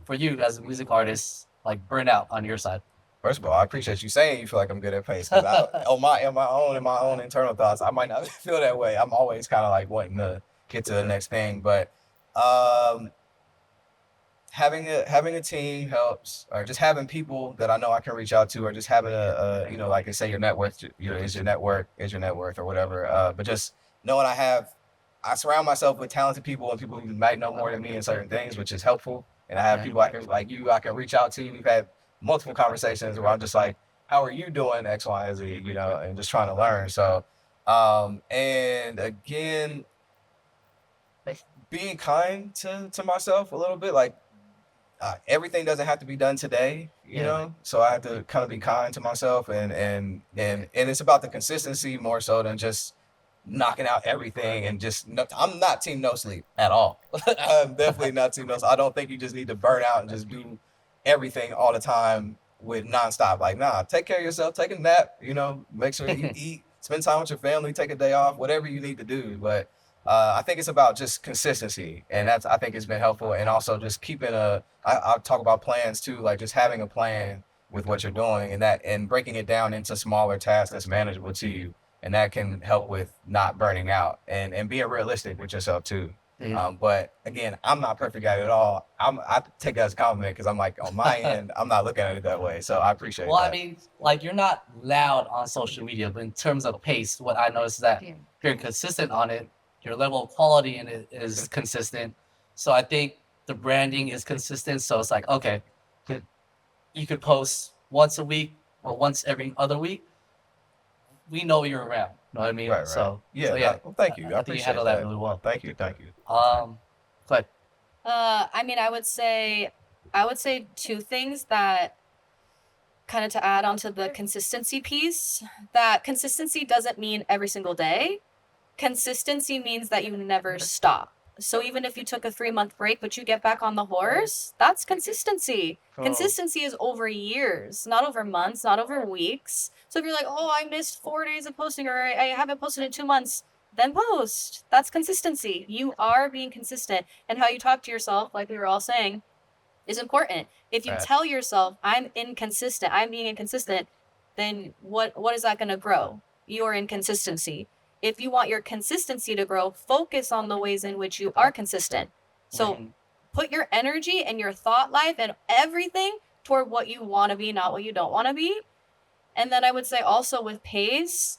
Speaker 7: for you as a music artist, like burnout on your side?
Speaker 4: First of all, I appreciate you saying you feel like I'm good at pace. Because in my own internal thoughts, I might not feel that way. I'm always kind of like wanting to get to the next thing. But having a team helps, or just having people that I know I can reach out to, or just having like I say, your network, is your net worth or whatever. But just knowing I surround myself with talented people and people who might know more than me in certain things, which is helpful. And I have people I can reach out to. We've had multiple conversations where I'm just like, how are you doing X, Y, and Z, and just trying to learn. So, and again, being kind to myself a little bit, like everything doesn't have to be done today, so I have to kind of be kind to myself, and it's about the consistency more so than just knocking out everything and I'm not team no sleep at all. I'm definitely not team no sleep. I don't think you just need to burn out and just do everything all the time with nonstop. Like, nah, take care of yourself, take a nap, make sure you eat, spend time with your family, take a day off, whatever you need to do. But I think it's about just consistency, and I think it's been helpful. And also just keeping I'll talk about plans too, like just having a plan with what you're doing, and breaking it down into smaller tasks that's manageable to you. And that can help with not burning out and being realistic with yourself too. Mm-hmm. But again, I'm not perfect at it at all. I take that as a compliment because I'm like, on my end, I'm not looking at it that way. So I appreciate that.
Speaker 7: Well, like you're not loud on social media, but in terms of pace, what I noticed is that you're consistent on it. Your level of quality in it is consistent. So I think the branding is consistent. So it's like, okay, you could post once a week or once every other week. We know you're around. You know what I mean?
Speaker 4: Right.
Speaker 7: So
Speaker 4: well, thank you. I
Speaker 7: think you handle that really well.
Speaker 4: Thank you.
Speaker 7: Go ahead.
Speaker 6: I would say two things that kind of to add on to the consistency piece, that consistency doesn't mean every single day. Consistency means that you never stop. So even if you took a 3-month break, but you get back on the horse, that's consistency. Oh. Consistency is over years, not over months, not over weeks. So if you're like, oh, I missed 4 days of posting, or I haven't posted in 2 months, then post. That's consistency. You are being consistent. And how you talk to yourself, like we were all saying, is important. If you tell yourself, I'm inconsistent, I'm being inconsistent, then what is that going to grow? Your inconsistency. If you want your consistency to grow, focus on the ways in which you are consistent. So put your energy and your thought life and everything toward what you want to be, not what you don't want to be. And then I would say also with pace,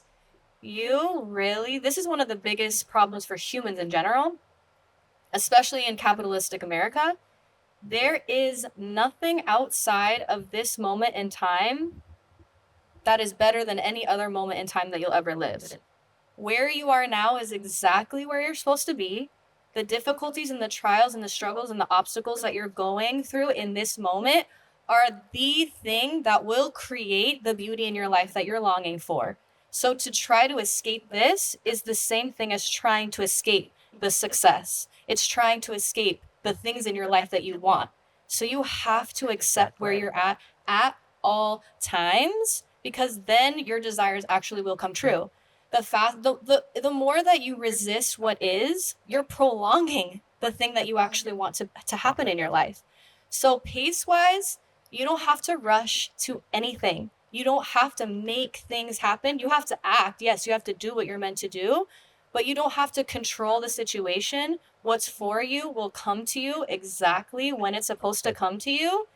Speaker 6: this is one of the biggest problems for humans in general, especially in capitalistic America. There is nothing outside of this moment in time that is better than any other moment in time that you'll ever live. Where you are now is exactly where you're supposed to be. The difficulties and the trials and the struggles and the obstacles that you're going through in this moment are the thing that will create the beauty in your life that you're longing for. So to try to escape this is the same thing as trying to escape the success. It's trying to escape the things in your life that you want. So you have to accept where you're at all times, because then your desires actually will come true. The more that you resist what is, you're prolonging the thing that you actually want to happen in your life. So pace-wise, you don't have to rush to anything. You don't have to make things happen. You have to act. Yes, you have to do what you're meant to do, but you don't have to control the situation. What's for you will come to you exactly when it's supposed to come to you.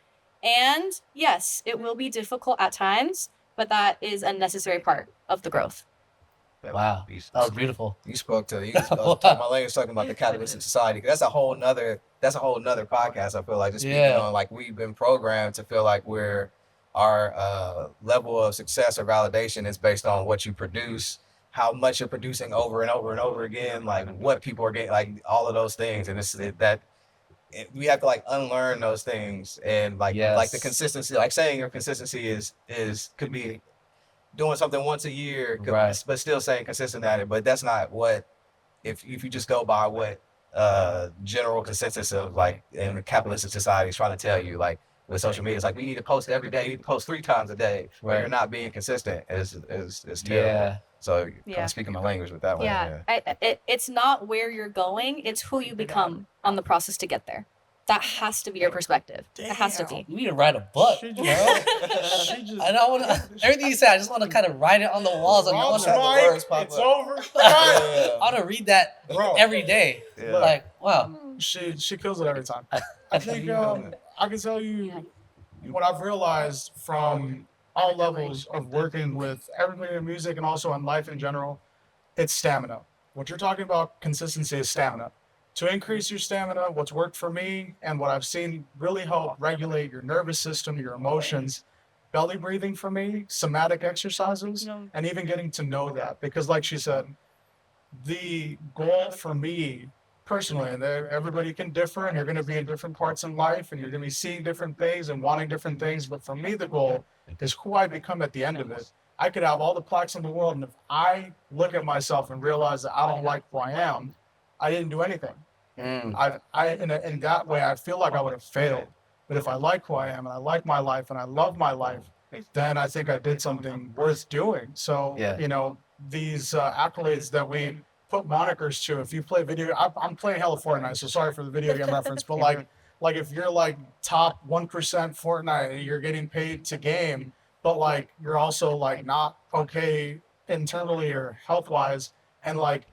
Speaker 6: And yes, it will be difficult at times, but that is a necessary part of the growth.
Speaker 7: Wow, that was beautiful.
Speaker 4: You spoke to talking my language, talking about the capitalistic society. That's a whole nother podcast. I feel like just speaking on like we've been programmed to feel like our level of success or validation is based on what you produce, how much you're producing over and over and over again, like what people are getting, like all of those things, and we have to like unlearn those things and like the consistency, like saying your consistency is could be doing something once a year, but still staying consistent at it. But that's not what, if you just go by what general consensus of like in the capitalistic society is trying to tell you, like with social media, it's like we need to post every day, you need to post 3 times a day, but you're not being consistent is terrible. Yeah. So kind of speaking my language with that one.
Speaker 6: It's not where you're going, it's who you become on the process to get there. That has to be your perspective. Damn. It has to be.
Speaker 7: You need to write a book, bro. Everything you said, I just want to kind of write it on the walls.
Speaker 5: It's over.
Speaker 7: I want to read that every day. Yeah. Like, wow.
Speaker 5: She kills it every time. I think I can tell you what I've realized from all levels of working with everybody in music and also in life in general. It's stamina. What you're talking about, consistency, is stamina. To increase your stamina, what's worked for me and what I've seen really help regulate your nervous system, your emotions, belly breathing for me, somatic exercises, and even getting to know that. Because like she said, the goal for me personally, and everybody can differ and you're going to be in different parts in life and you're going to be seeing different things and wanting different things. But for me, the goal is who I become at the end of it. I could have all the plaques in the world, and if I look at myself and realize that I don't like who I am, I didn't do anything. In that way, I feel like I would have failed. But if I like who I am and I like my life and I love my life, then I think I did something worth doing. So, these accolades that we put monikers to, if you play video, I'm playing hella Fortnite, so sorry for the video game reference, but like if you're like top 1% Fortnite, you're getting paid to game, but like you're also like not okay internally or health-wise, and like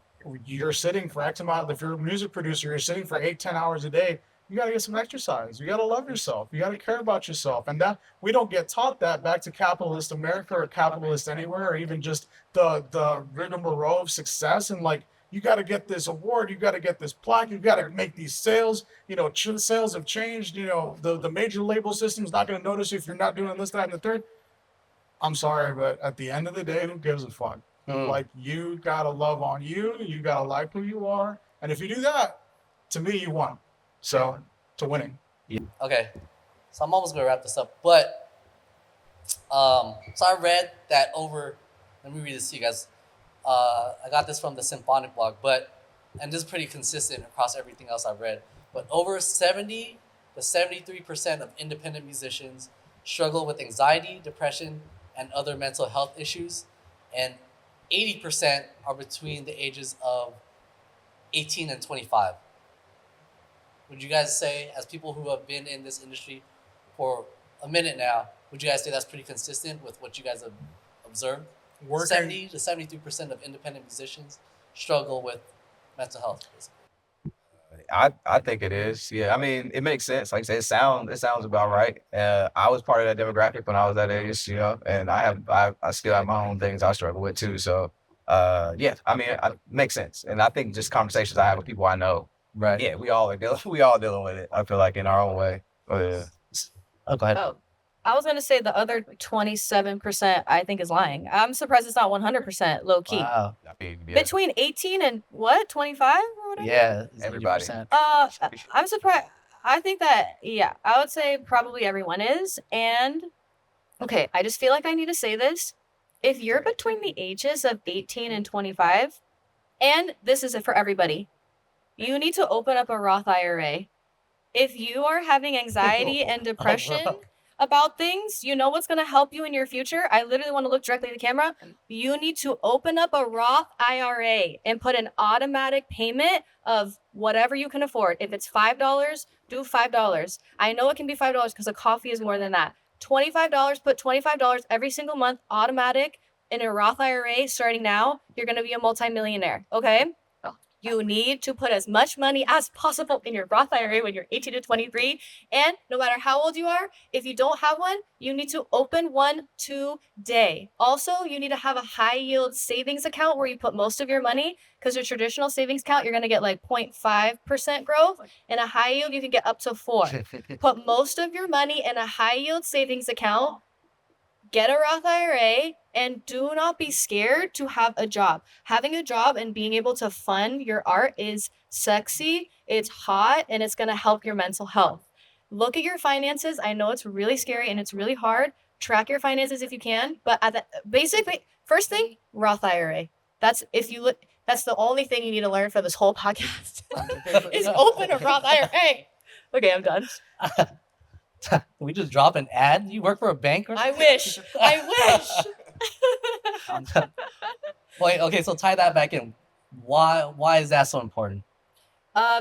Speaker 5: you're sitting for X amount, if you're a music producer, you're sitting for 8-10 hours a day, you got to get some exercise. You got to love yourself. You got to care about yourself. And that we don't get taught that back to capitalist America or capitalist anywhere, or even just the rigmarole of success. And like, you got to get this award. You got to get this plaque. You got to make these sales. Sales have changed. The major label system's not going to notice you if you're not doing this, that, and the third. I'm sorry, but at the end of the day, who gives a fuck? Like, you gotta love on you. You gotta like who you are. And if you do that, to me, you won. So, to winning.
Speaker 7: Okay. So I'm almost gonna wrap this up. But, so I read that let me read this to you guys. I got this from the Symphonic blog, and this is pretty consistent across everything else I've read. But over 70 to 73% of independent musicians struggle with anxiety, depression, and other mental health issues. And 80% are between the ages of 18 and 25. Would you guys say, as people who have been in this industry for a minute now, would you guys say that's pretty consistent with what you guys have observed? 70 to 73% of independent musicians struggle with mental health.
Speaker 4: I think it is. Yeah, I mean, it makes sense. Like I said, it sounds about right. I was part of that demographic when I was that age, and I still have my own things I struggle with too. So, yeah, I mean, it makes sense. And I think just conversations I have with people I know, right? Yeah, we all dealing with it. I feel like in our own way. Oh yeah.
Speaker 7: Oh, go ahead.
Speaker 6: Oh, I was gonna say the other 27% I think is lying. I'm surprised it's not 100% low key.
Speaker 7: Wow.
Speaker 4: I mean, yeah.
Speaker 6: Between 18 and 25 or whatever?
Speaker 7: Yeah,
Speaker 4: everybody.
Speaker 6: I'm surprised. I think that, I would say probably everyone is. And okay, I just feel like I need to say this. If you're between the ages of 18 and 25, and this is it for everybody, you need to open up a Roth IRA. If you are having anxiety and depression about things, you know what's going to help you in your future? I literally want to look directly at the camera. You need to open up a Roth IRA and put an automatic payment of whatever you can afford. If it's $5, do $5. I know it can be $5 because a coffee is more than that. $25, put $25 every single month, automatic, in a Roth IRA starting now. You're going to be a multimillionaire, okay? You need to put as much money as possible in your Roth IRA when you're 18 to 23. And no matter how old you are, if you don't have one, you need to open one today. Also, you need to have a high yield savings account where you put most of your money, because your traditional savings account, you're going to get like 0.5% growth. In a high yield, you can get up to 4%. Put most of your money in a high yield savings account, get a Roth IRA, and do not be scared to have a job. Having a job and being able to fund your art is sexy, it's hot, and it's going to help your mental health. Look at your finances. I know it's really scary and it's really hard. Track your finances if you can, but basically, first thing, Roth IRA. That's the only thing you need to learn for this whole podcast is open a Roth IRA. Okay, I'm done.
Speaker 7: Can we just drop an ad? You work for a bank or something?
Speaker 6: I wish.
Speaker 7: Wait, okay, so tie that back in. Why is that so important?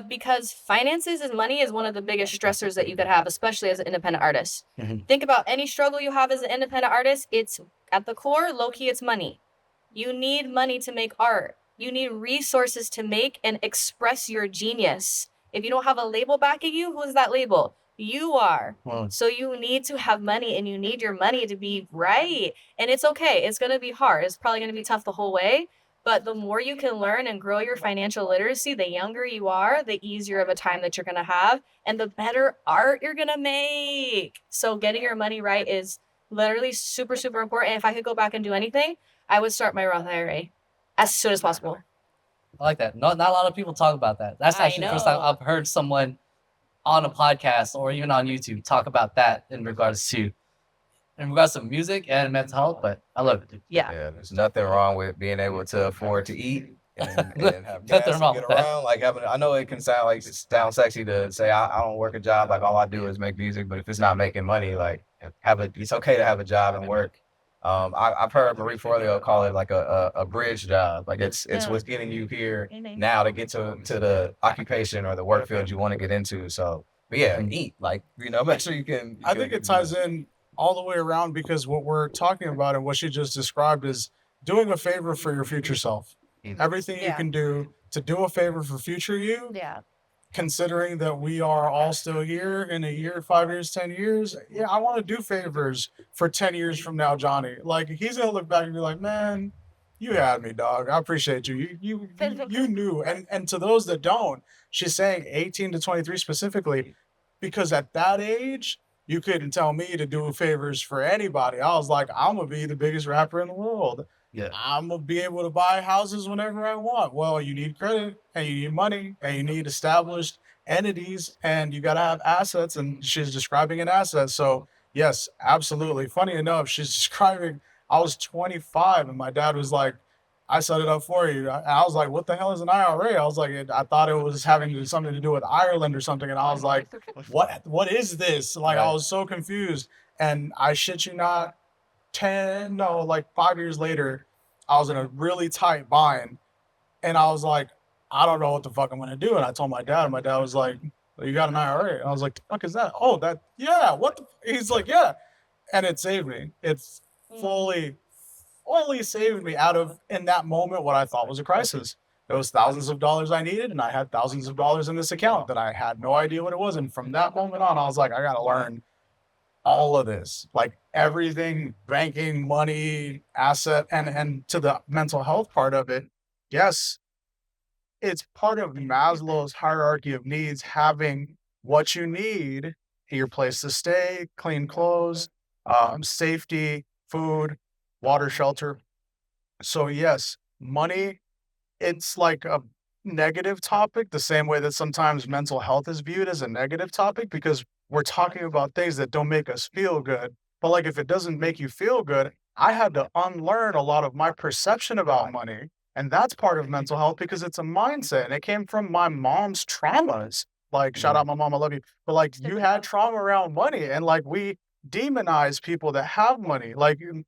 Speaker 6: Because finances and money is one of the biggest stressors that you could have, especially as an independent artist.
Speaker 7: Mhm.
Speaker 6: Think about any struggle you have as an independent artist. It's at the core, low-key, it's money. You need money to make art. You need resources to make and express your genius. If you don't have a label backing you, who's that label? You are.
Speaker 7: Well,
Speaker 6: So you need to have money, and you need your money to be right. And it's okay. It's going to be hard. It's probably going to be tough the whole way. But the more you can learn and grow your financial literacy, the younger you are, the easier of a time that you're going to have, and the better art you're going to make. So getting your money right is literally super, super important. And if I could go back and do anything, I would start my Roth IRA as soon as possible.
Speaker 7: I like that. Not a lot of people talk about that. That's
Speaker 6: I
Speaker 7: actually the first time
Speaker 6: know.
Speaker 7: I've heard someone on a podcast or even on YouTube talk about that in regards to music and mental health. But I love it, dude.
Speaker 6: Yeah.
Speaker 4: Yeah, there's nothing wrong with being able to afford to eat and have
Speaker 7: Nothing
Speaker 4: gas to
Speaker 7: wrong
Speaker 4: get
Speaker 7: with that.
Speaker 4: around. Like I know it can sound sexy to say I don't work a job, like all I do is make music, but if it's not making money, like it's okay to have a job and work. I've heard Marie Forleo call it like a bridge job. Like it's what's getting you here now to get to the occupation or the work field you want to get into. So, but yeah, eat, like, make sure you can.
Speaker 5: I think it ties in all the way around, because what we're talking about and what she just described is doing a favor for your future self. Everything you
Speaker 6: Yeah.
Speaker 5: can do to do a favor for future you,
Speaker 6: Yeah.
Speaker 5: considering that we are all still here in a year, 5 years, 10 years. Yeah, I want to do favors for 10 years from now, Johnny. Like, he's going to look back and be like, man, you had me, dog. I appreciate you. You knew. And to those that don't, she's saying 18 to 23 specifically, because at that age, you couldn't tell me to do favors for anybody. I was like, I'm going to be the biggest rapper in the world.
Speaker 7: Yeah.
Speaker 5: I'm going to be able to buy houses whenever I want. Well, you need credit and you need money and you need established entities and you got to have assets. And she's describing an asset. So, yes, absolutely. Funny enough, she's describing, I was 25 and my dad was like, I set it up for you. I was like, what the hell is an IRA? I was like, I thought it was having something to do with Ireland or something. And I was like, what is this? Like, I was so confused. And I shit you not, 5 years later, I was in a really tight bind. And I was like, I don't know what the fuck I'm going to do. And I told my dad, and my dad was like, well, you got an IRA? And I was like, the fuck is that? Oh, yeah, what the? He's like, yeah. And it saved me. It's fully saved me out of, in that moment, what I thought was a crisis. It was thousands of dollars I needed, and I had thousands of dollars in this account that I had no idea what it was. And from that moment on, I was like, I got to learn all of this, like everything, banking, money, asset, and to the mental health part of it. Yes, it's part of Maslow's hierarchy of needs, having what you need, your place to stay, clean clothes, safety, food, water, shelter. So yes, money, it's like a negative topic, the same way that sometimes mental health is viewed as a negative topic, because we're talking about things that don't make us feel good. But like, if it doesn't make you feel good, I had to unlearn a lot of my perception about money. And that's part of mental health, because it's a mindset. And it came from my mom's traumas. Like, shout out my mom, I love you. But like, you had trauma around money, and like, we demonize people that have money. Like, you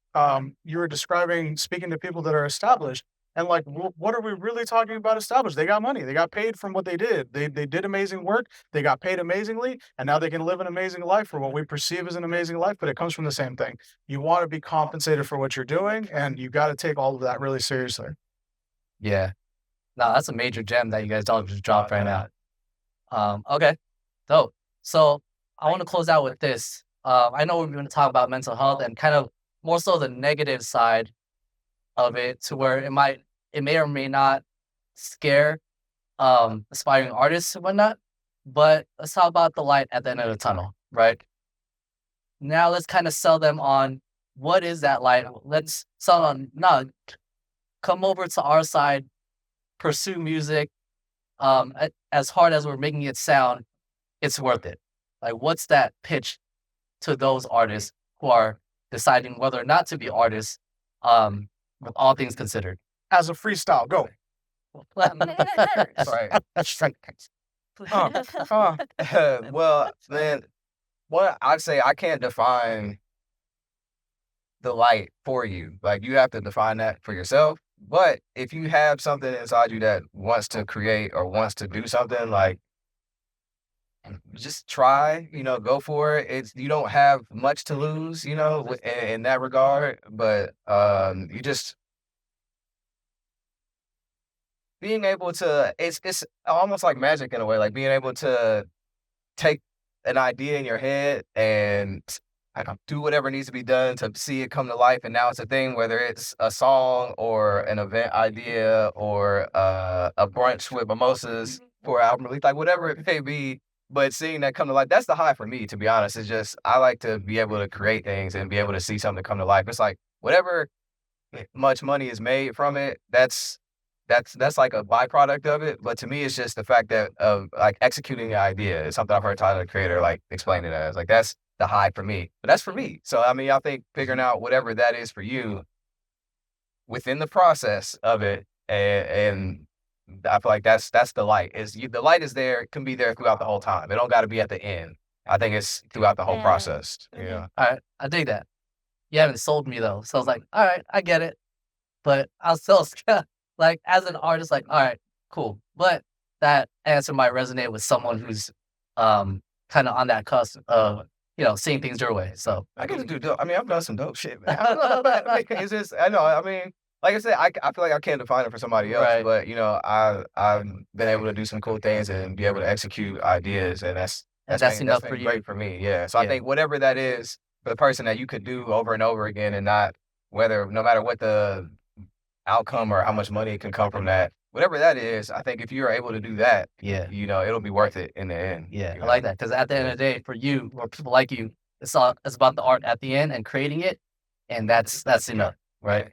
Speaker 5: were describing speaking to people that are established. And like, what are we really talking about established? They got money. They got paid from what they did. They did amazing work. They got paid amazingly. And now they can live an amazing life, for what we perceive as an amazing life. But it comes from the same thing. You want to be compensated for what you're doing. And you got to take all of that really seriously.
Speaker 7: Yeah.
Speaker 1: No, that's a major gem that you guys all just dropped right now. Okay, dope. So I want to close out with this. I know we're going to talk about mental health and kind of more so the negative side of it, to where it may or may not scare aspiring artists and whatnot. But let's talk about the light at the end of the tunnel, right? Now let's kind of sell them on what is that light. Let's sell on, no, come over to our side, pursue music. As hard as we're making it sound, it's worth it. Like, what's that pitch to those artists who are deciding whether or not to be artists, with all things considered?
Speaker 5: As a freestyle, go.
Speaker 4: Well, then, what I'd say, I can't define the light for you. Like, you have to define that for yourself. But if you have something inside you that wants to create or wants to do something, like, just try, go for it. You don't have much to lose, in that regard. But you just being able to, it's almost like magic in a way, like being able to take an idea in your head and do whatever needs to be done to see it come to life. And now it's a thing, whether it's a song or an event idea or a brunch with mimosas for an album release, like whatever it may be. But seeing that come to life, that's the high for me, to be honest. It's just, I like to be able to create things and be able to see something come to life. It's like whatever much money is made from it, that's like a byproduct of it. But to me, it's just the fact that of like executing the idea is something I've heard Tyler, the Creator, like explain it as. Like, that's the high for me. But that's for me. So I mean, I think figuring out whatever that is for you within the process of it, and I feel like that's the light. The light is there, it can be there throughout the whole time. It don't got to be at the end. I think it's throughout the whole process. Yeah.
Speaker 1: All right, I dig that. You haven't sold me though, so I was like, all right, I get it. But I'll still like, as an artist, like, all right, cool. But that answer might resonate with someone who's kind of on that cusp of, seeing things your way. So
Speaker 4: I can do dope. I mean, I've done some dope shit, man. It's just, I know. I mean, like I said, I feel like I can't define it for somebody else,
Speaker 1: Right.
Speaker 4: but I've been able to do some cool things and be able to execute ideas, and that's
Speaker 1: enough
Speaker 4: been
Speaker 1: for you.
Speaker 4: great for me. Yeah. So I
Speaker 1: Yeah.
Speaker 4: think whatever that is for the person that you could do over and over again, and no matter what the outcome or how much money can come from that, whatever that is, I think if you're able to do that,
Speaker 1: Yeah.
Speaker 4: It'll be worth it in the end.
Speaker 1: Yeah, I like that, because at the end of the day, for you or people like you, it's about the art at the end and creating it, and that's enough, right?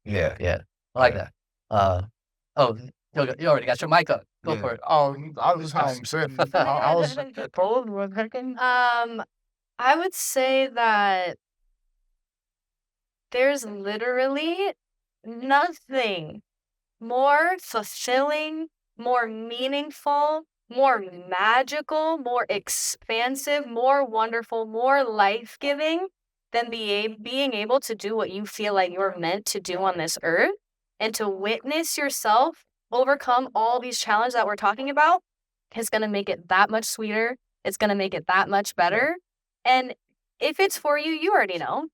Speaker 4: Yeah.
Speaker 1: Yeah, I like that. Oh, you already got your mic up. Go
Speaker 4: Yeah.
Speaker 1: for it.
Speaker 5: Oh, I was sitting. I was
Speaker 6: I would say that there's literally nothing more fulfilling, more meaningful, more magical, more expansive, more wonderful, more life-giving than being able to do what you feel like you're meant to do on this earth, and to witness yourself overcome all these challenges that we're talking about is going to make it that much sweeter. It's going to make it that much better. And if it's for you, you already know.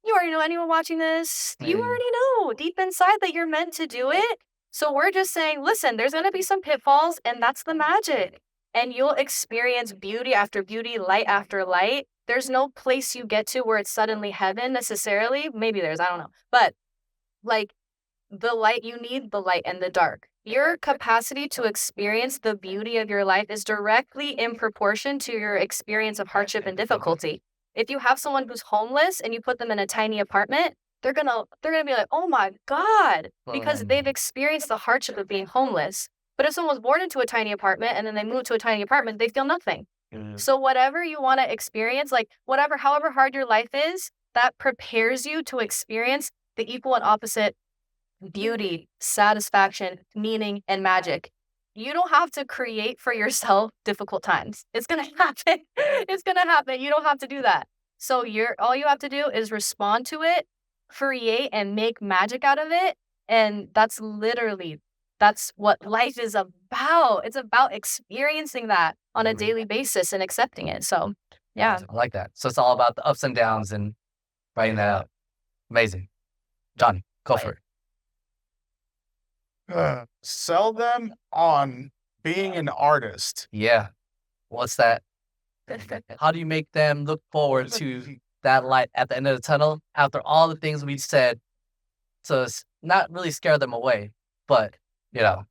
Speaker 6: You already know, anyone watching this, you already know deep inside that you're meant to do it. So we're just saying, listen, there's going to be some pitfalls, and that's the magic. And you'll experience beauty after beauty, light after light. There's no place you get to where it's suddenly heaven necessarily. Maybe there's, I don't know. But like, the light, you need the light and the dark. Your capacity to experience the beauty of your life is directly in proportion to your experience of hardship and difficulty. If you have someone who's homeless and you put them in a tiny apartment, they're gonna be like, oh my God, because they've experienced the hardship of being homeless. But if someone was born into a tiny apartment and then they move to a tiny apartment, they feel nothing. So whatever you want to experience, like however hard your life is, that prepares you to experience the equal and opposite beauty, satisfaction, meaning, and magic. You don't have to create for yourself difficult times. It's going to happen. It's going to happen. You don't have to do that. So all you have to do is respond to it, create and make magic out of it. And that's what life is about. It's about experiencing that on a daily basis and accepting it. So, yeah.
Speaker 1: I like that. So it's all about the ups and downs and writing that out. Amazing. Jhny, go for it.
Speaker 5: Sell them on being an artist.
Speaker 7: Yeah. What's that? How do you make them look forward to that light at the end of the tunnel after all the things we said to not really scare them away, but, you know,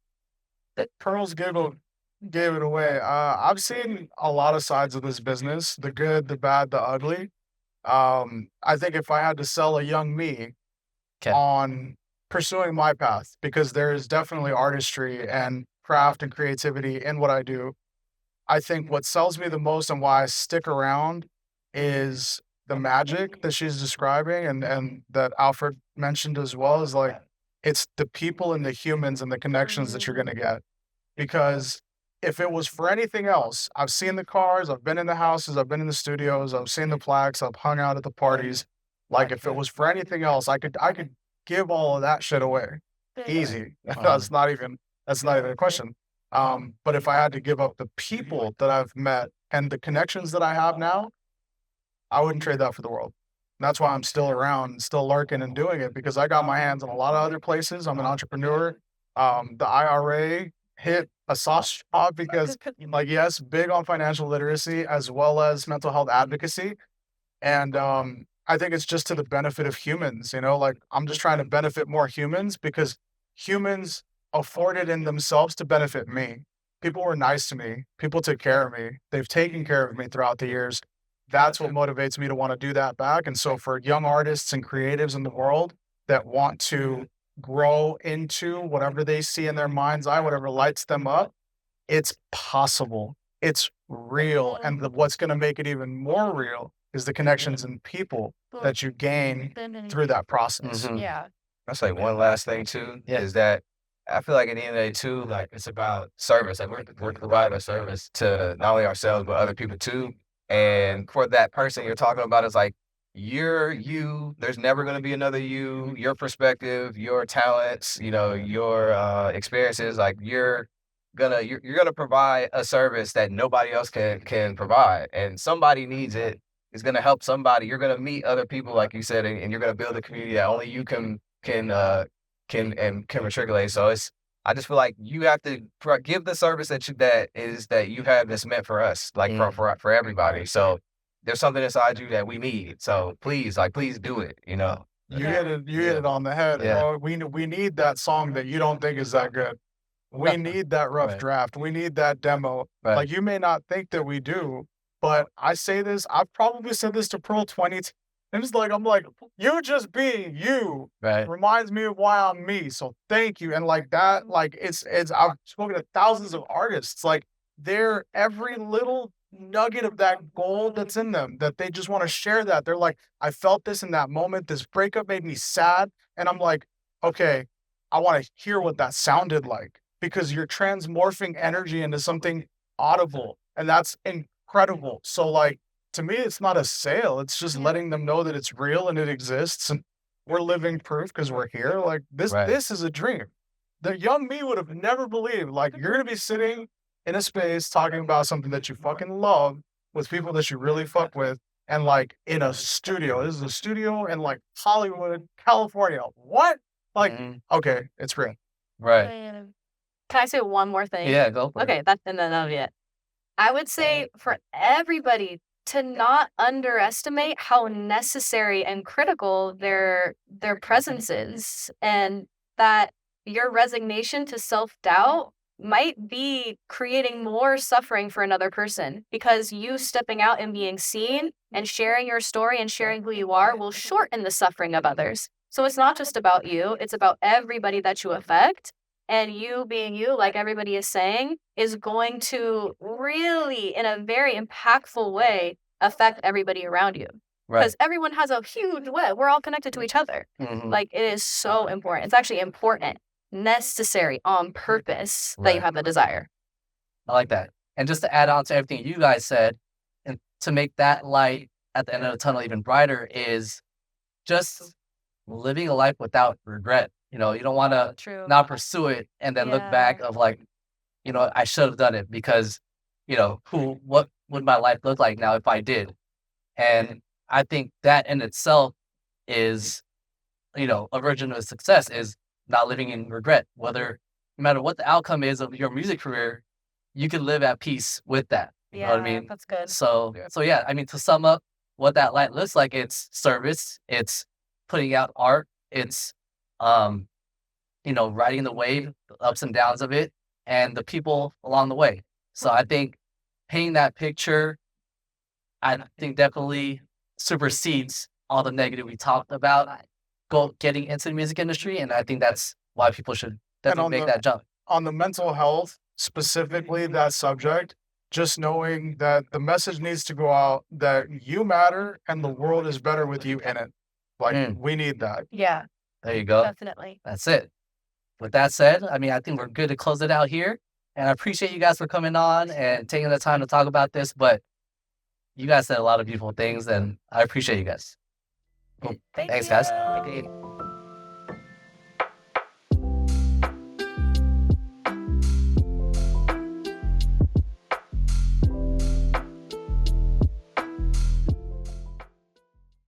Speaker 5: Pearls gave it away. I've seen a lot of sides of this business, the good, the bad, the ugly. I think if I had to sell a young me
Speaker 7: Okay.
Speaker 5: on pursuing my path, because there is definitely artistry and craft and creativity in what I do. I think what sells me the most and why I stick around is the magic that she's describing and that Alfred mentioned as well, is like it's the people and the humans and the connections that you're gonna get. Because if it was for anything else, I've seen the cars, I've been in the houses, I've been in the studios, I've seen the plaques, I've hung out at the parties. Like if it was for anything else, I could give all of that shit away. Easy. That's not even a question. But if I had to give up the people that I've met and the connections that I have now, I wouldn't trade that for the world. And that's why I'm still around, still lurking and doing it, because I got my hands in a lot of other places. I'm an entrepreneur. The IRA hit a soft spot because, like, yes, big on financial literacy as well as mental health advocacy. And I think it's just to the benefit of humans, like I'm just trying to benefit more humans because humans afforded in themselves to benefit me. People were nice to me. People took care of me. They've taken care of me throughout the years. That's what motivates me to want to do that back. And so for young artists and creatives in the world that want to grow into whatever they see in their mind's eye, whatever lights them up, it's possible. It's real. And what's going to make it even more real is the connections and people that you gain through that process.
Speaker 7: Mhm.
Speaker 6: Yeah.
Speaker 4: That's like one last thing too,
Speaker 7: Yeah.
Speaker 4: is that I feel like at the end of the day too, like it's about service. Like we're providing a service to not only ourselves but other people too. And for that person you're talking about, it's like you're you. There's never going to be another you. Your perspective, your talents, your experiences. Like you're gonna provide a service that nobody else can provide, and somebody needs it. It's gonna help somebody. You're gonna meet other people, like you said, and you're gonna build a community that only you can matriculate. So I just feel like you have to give the service that you have that's meant for us, like for everybody. So there's something inside you that we need. So please do it.
Speaker 5: You hit it on the head.
Speaker 4: Yeah.
Speaker 5: Oh, we need that song that you don't think is that good. We need that rough
Speaker 7: Right.
Speaker 5: draft. We need that demo.
Speaker 7: Right.
Speaker 5: Like you may not think that we do, but I say this. I've probably said this to Pearl 20 times. I'm like, you just being you
Speaker 7: Right.
Speaker 5: reminds me of why I'm me. So thank you. And like that, like it's I've spoken to thousands of artists. Like they're every little nugget of that gold that's in them that they just want to share that. They're like, I felt this in that moment. This breakup made me sad. And I'm like, okay, I want to hear what that sounded like because you're transmorphing energy into something audible. And that's incredible. So like, to me, it's not a sale. It's just letting them know that it's real and it exists. And we're living proof because we're here. Like this,
Speaker 7: Right.
Speaker 5: this is a dream. The young me would have never believed, like, you're going to be sitting in a space talking about something that you fucking love with people that you really fuck with. And like in a studio, this is a studio in like Hollywood, California. What? Like,
Speaker 7: Mhm.
Speaker 5: okay, it's real.
Speaker 7: Right.
Speaker 6: Can I say one more thing?
Speaker 7: Yeah, go for it.
Speaker 6: Okay, and then that'll be it. I would say for everybody to not underestimate how necessary and critical their presence is, and that your resignation to self-doubt might be creating more suffering for another person, because you stepping out and being seen and sharing your story and sharing who you are will shorten the suffering of others. So it's not just about you, it's about everybody that you affect. And you being you, like everybody is saying, is going to really, in a very impactful way, affect everybody around you.
Speaker 7: Right.
Speaker 6: Because everyone has a huge web. We're all connected to each other.
Speaker 7: Mhm.
Speaker 6: Like, it is so important. It's actually important, necessary, on purpose that you
Speaker 7: Right.
Speaker 6: have the desire.
Speaker 7: I like that. And just to add on to everything you guys said, and to make that light at the end of the tunnel even brighter, is just living a life without regret. You don't want to
Speaker 6: True.
Speaker 7: not pursue it and then look back of like, I should have done it because, what would my life look like now if I did? And I think that in itself is, a version of success is not living in regret, whether
Speaker 1: no matter what the outcome is of your music career, you can live at peace with that. You know what I mean?
Speaker 6: That's good.
Speaker 1: So yeah, I mean, to sum up what that light looks like, it's service, it's putting out art, it's riding the wave, the ups and downs of it, and the people along the way. So I think painting that picture, I think definitely supersedes all the negative we talked about getting into the music industry, and I think that's why people should definitely make that jump.
Speaker 5: On the mental health, specifically that subject, just knowing that the message needs to go out that you matter and the world is better with you in it. Like, we need that.
Speaker 6: Yeah,
Speaker 1: There you go.
Speaker 6: definitely.
Speaker 1: That's it. With that said, I mean, I think we're good to close it out here. And I appreciate you guys for coming on and taking the time to talk about this. But you guys said a lot of beautiful things, and I appreciate you guys. Cool.
Speaker 6: Thank
Speaker 1: Thanks,
Speaker 6: you.
Speaker 1: guys.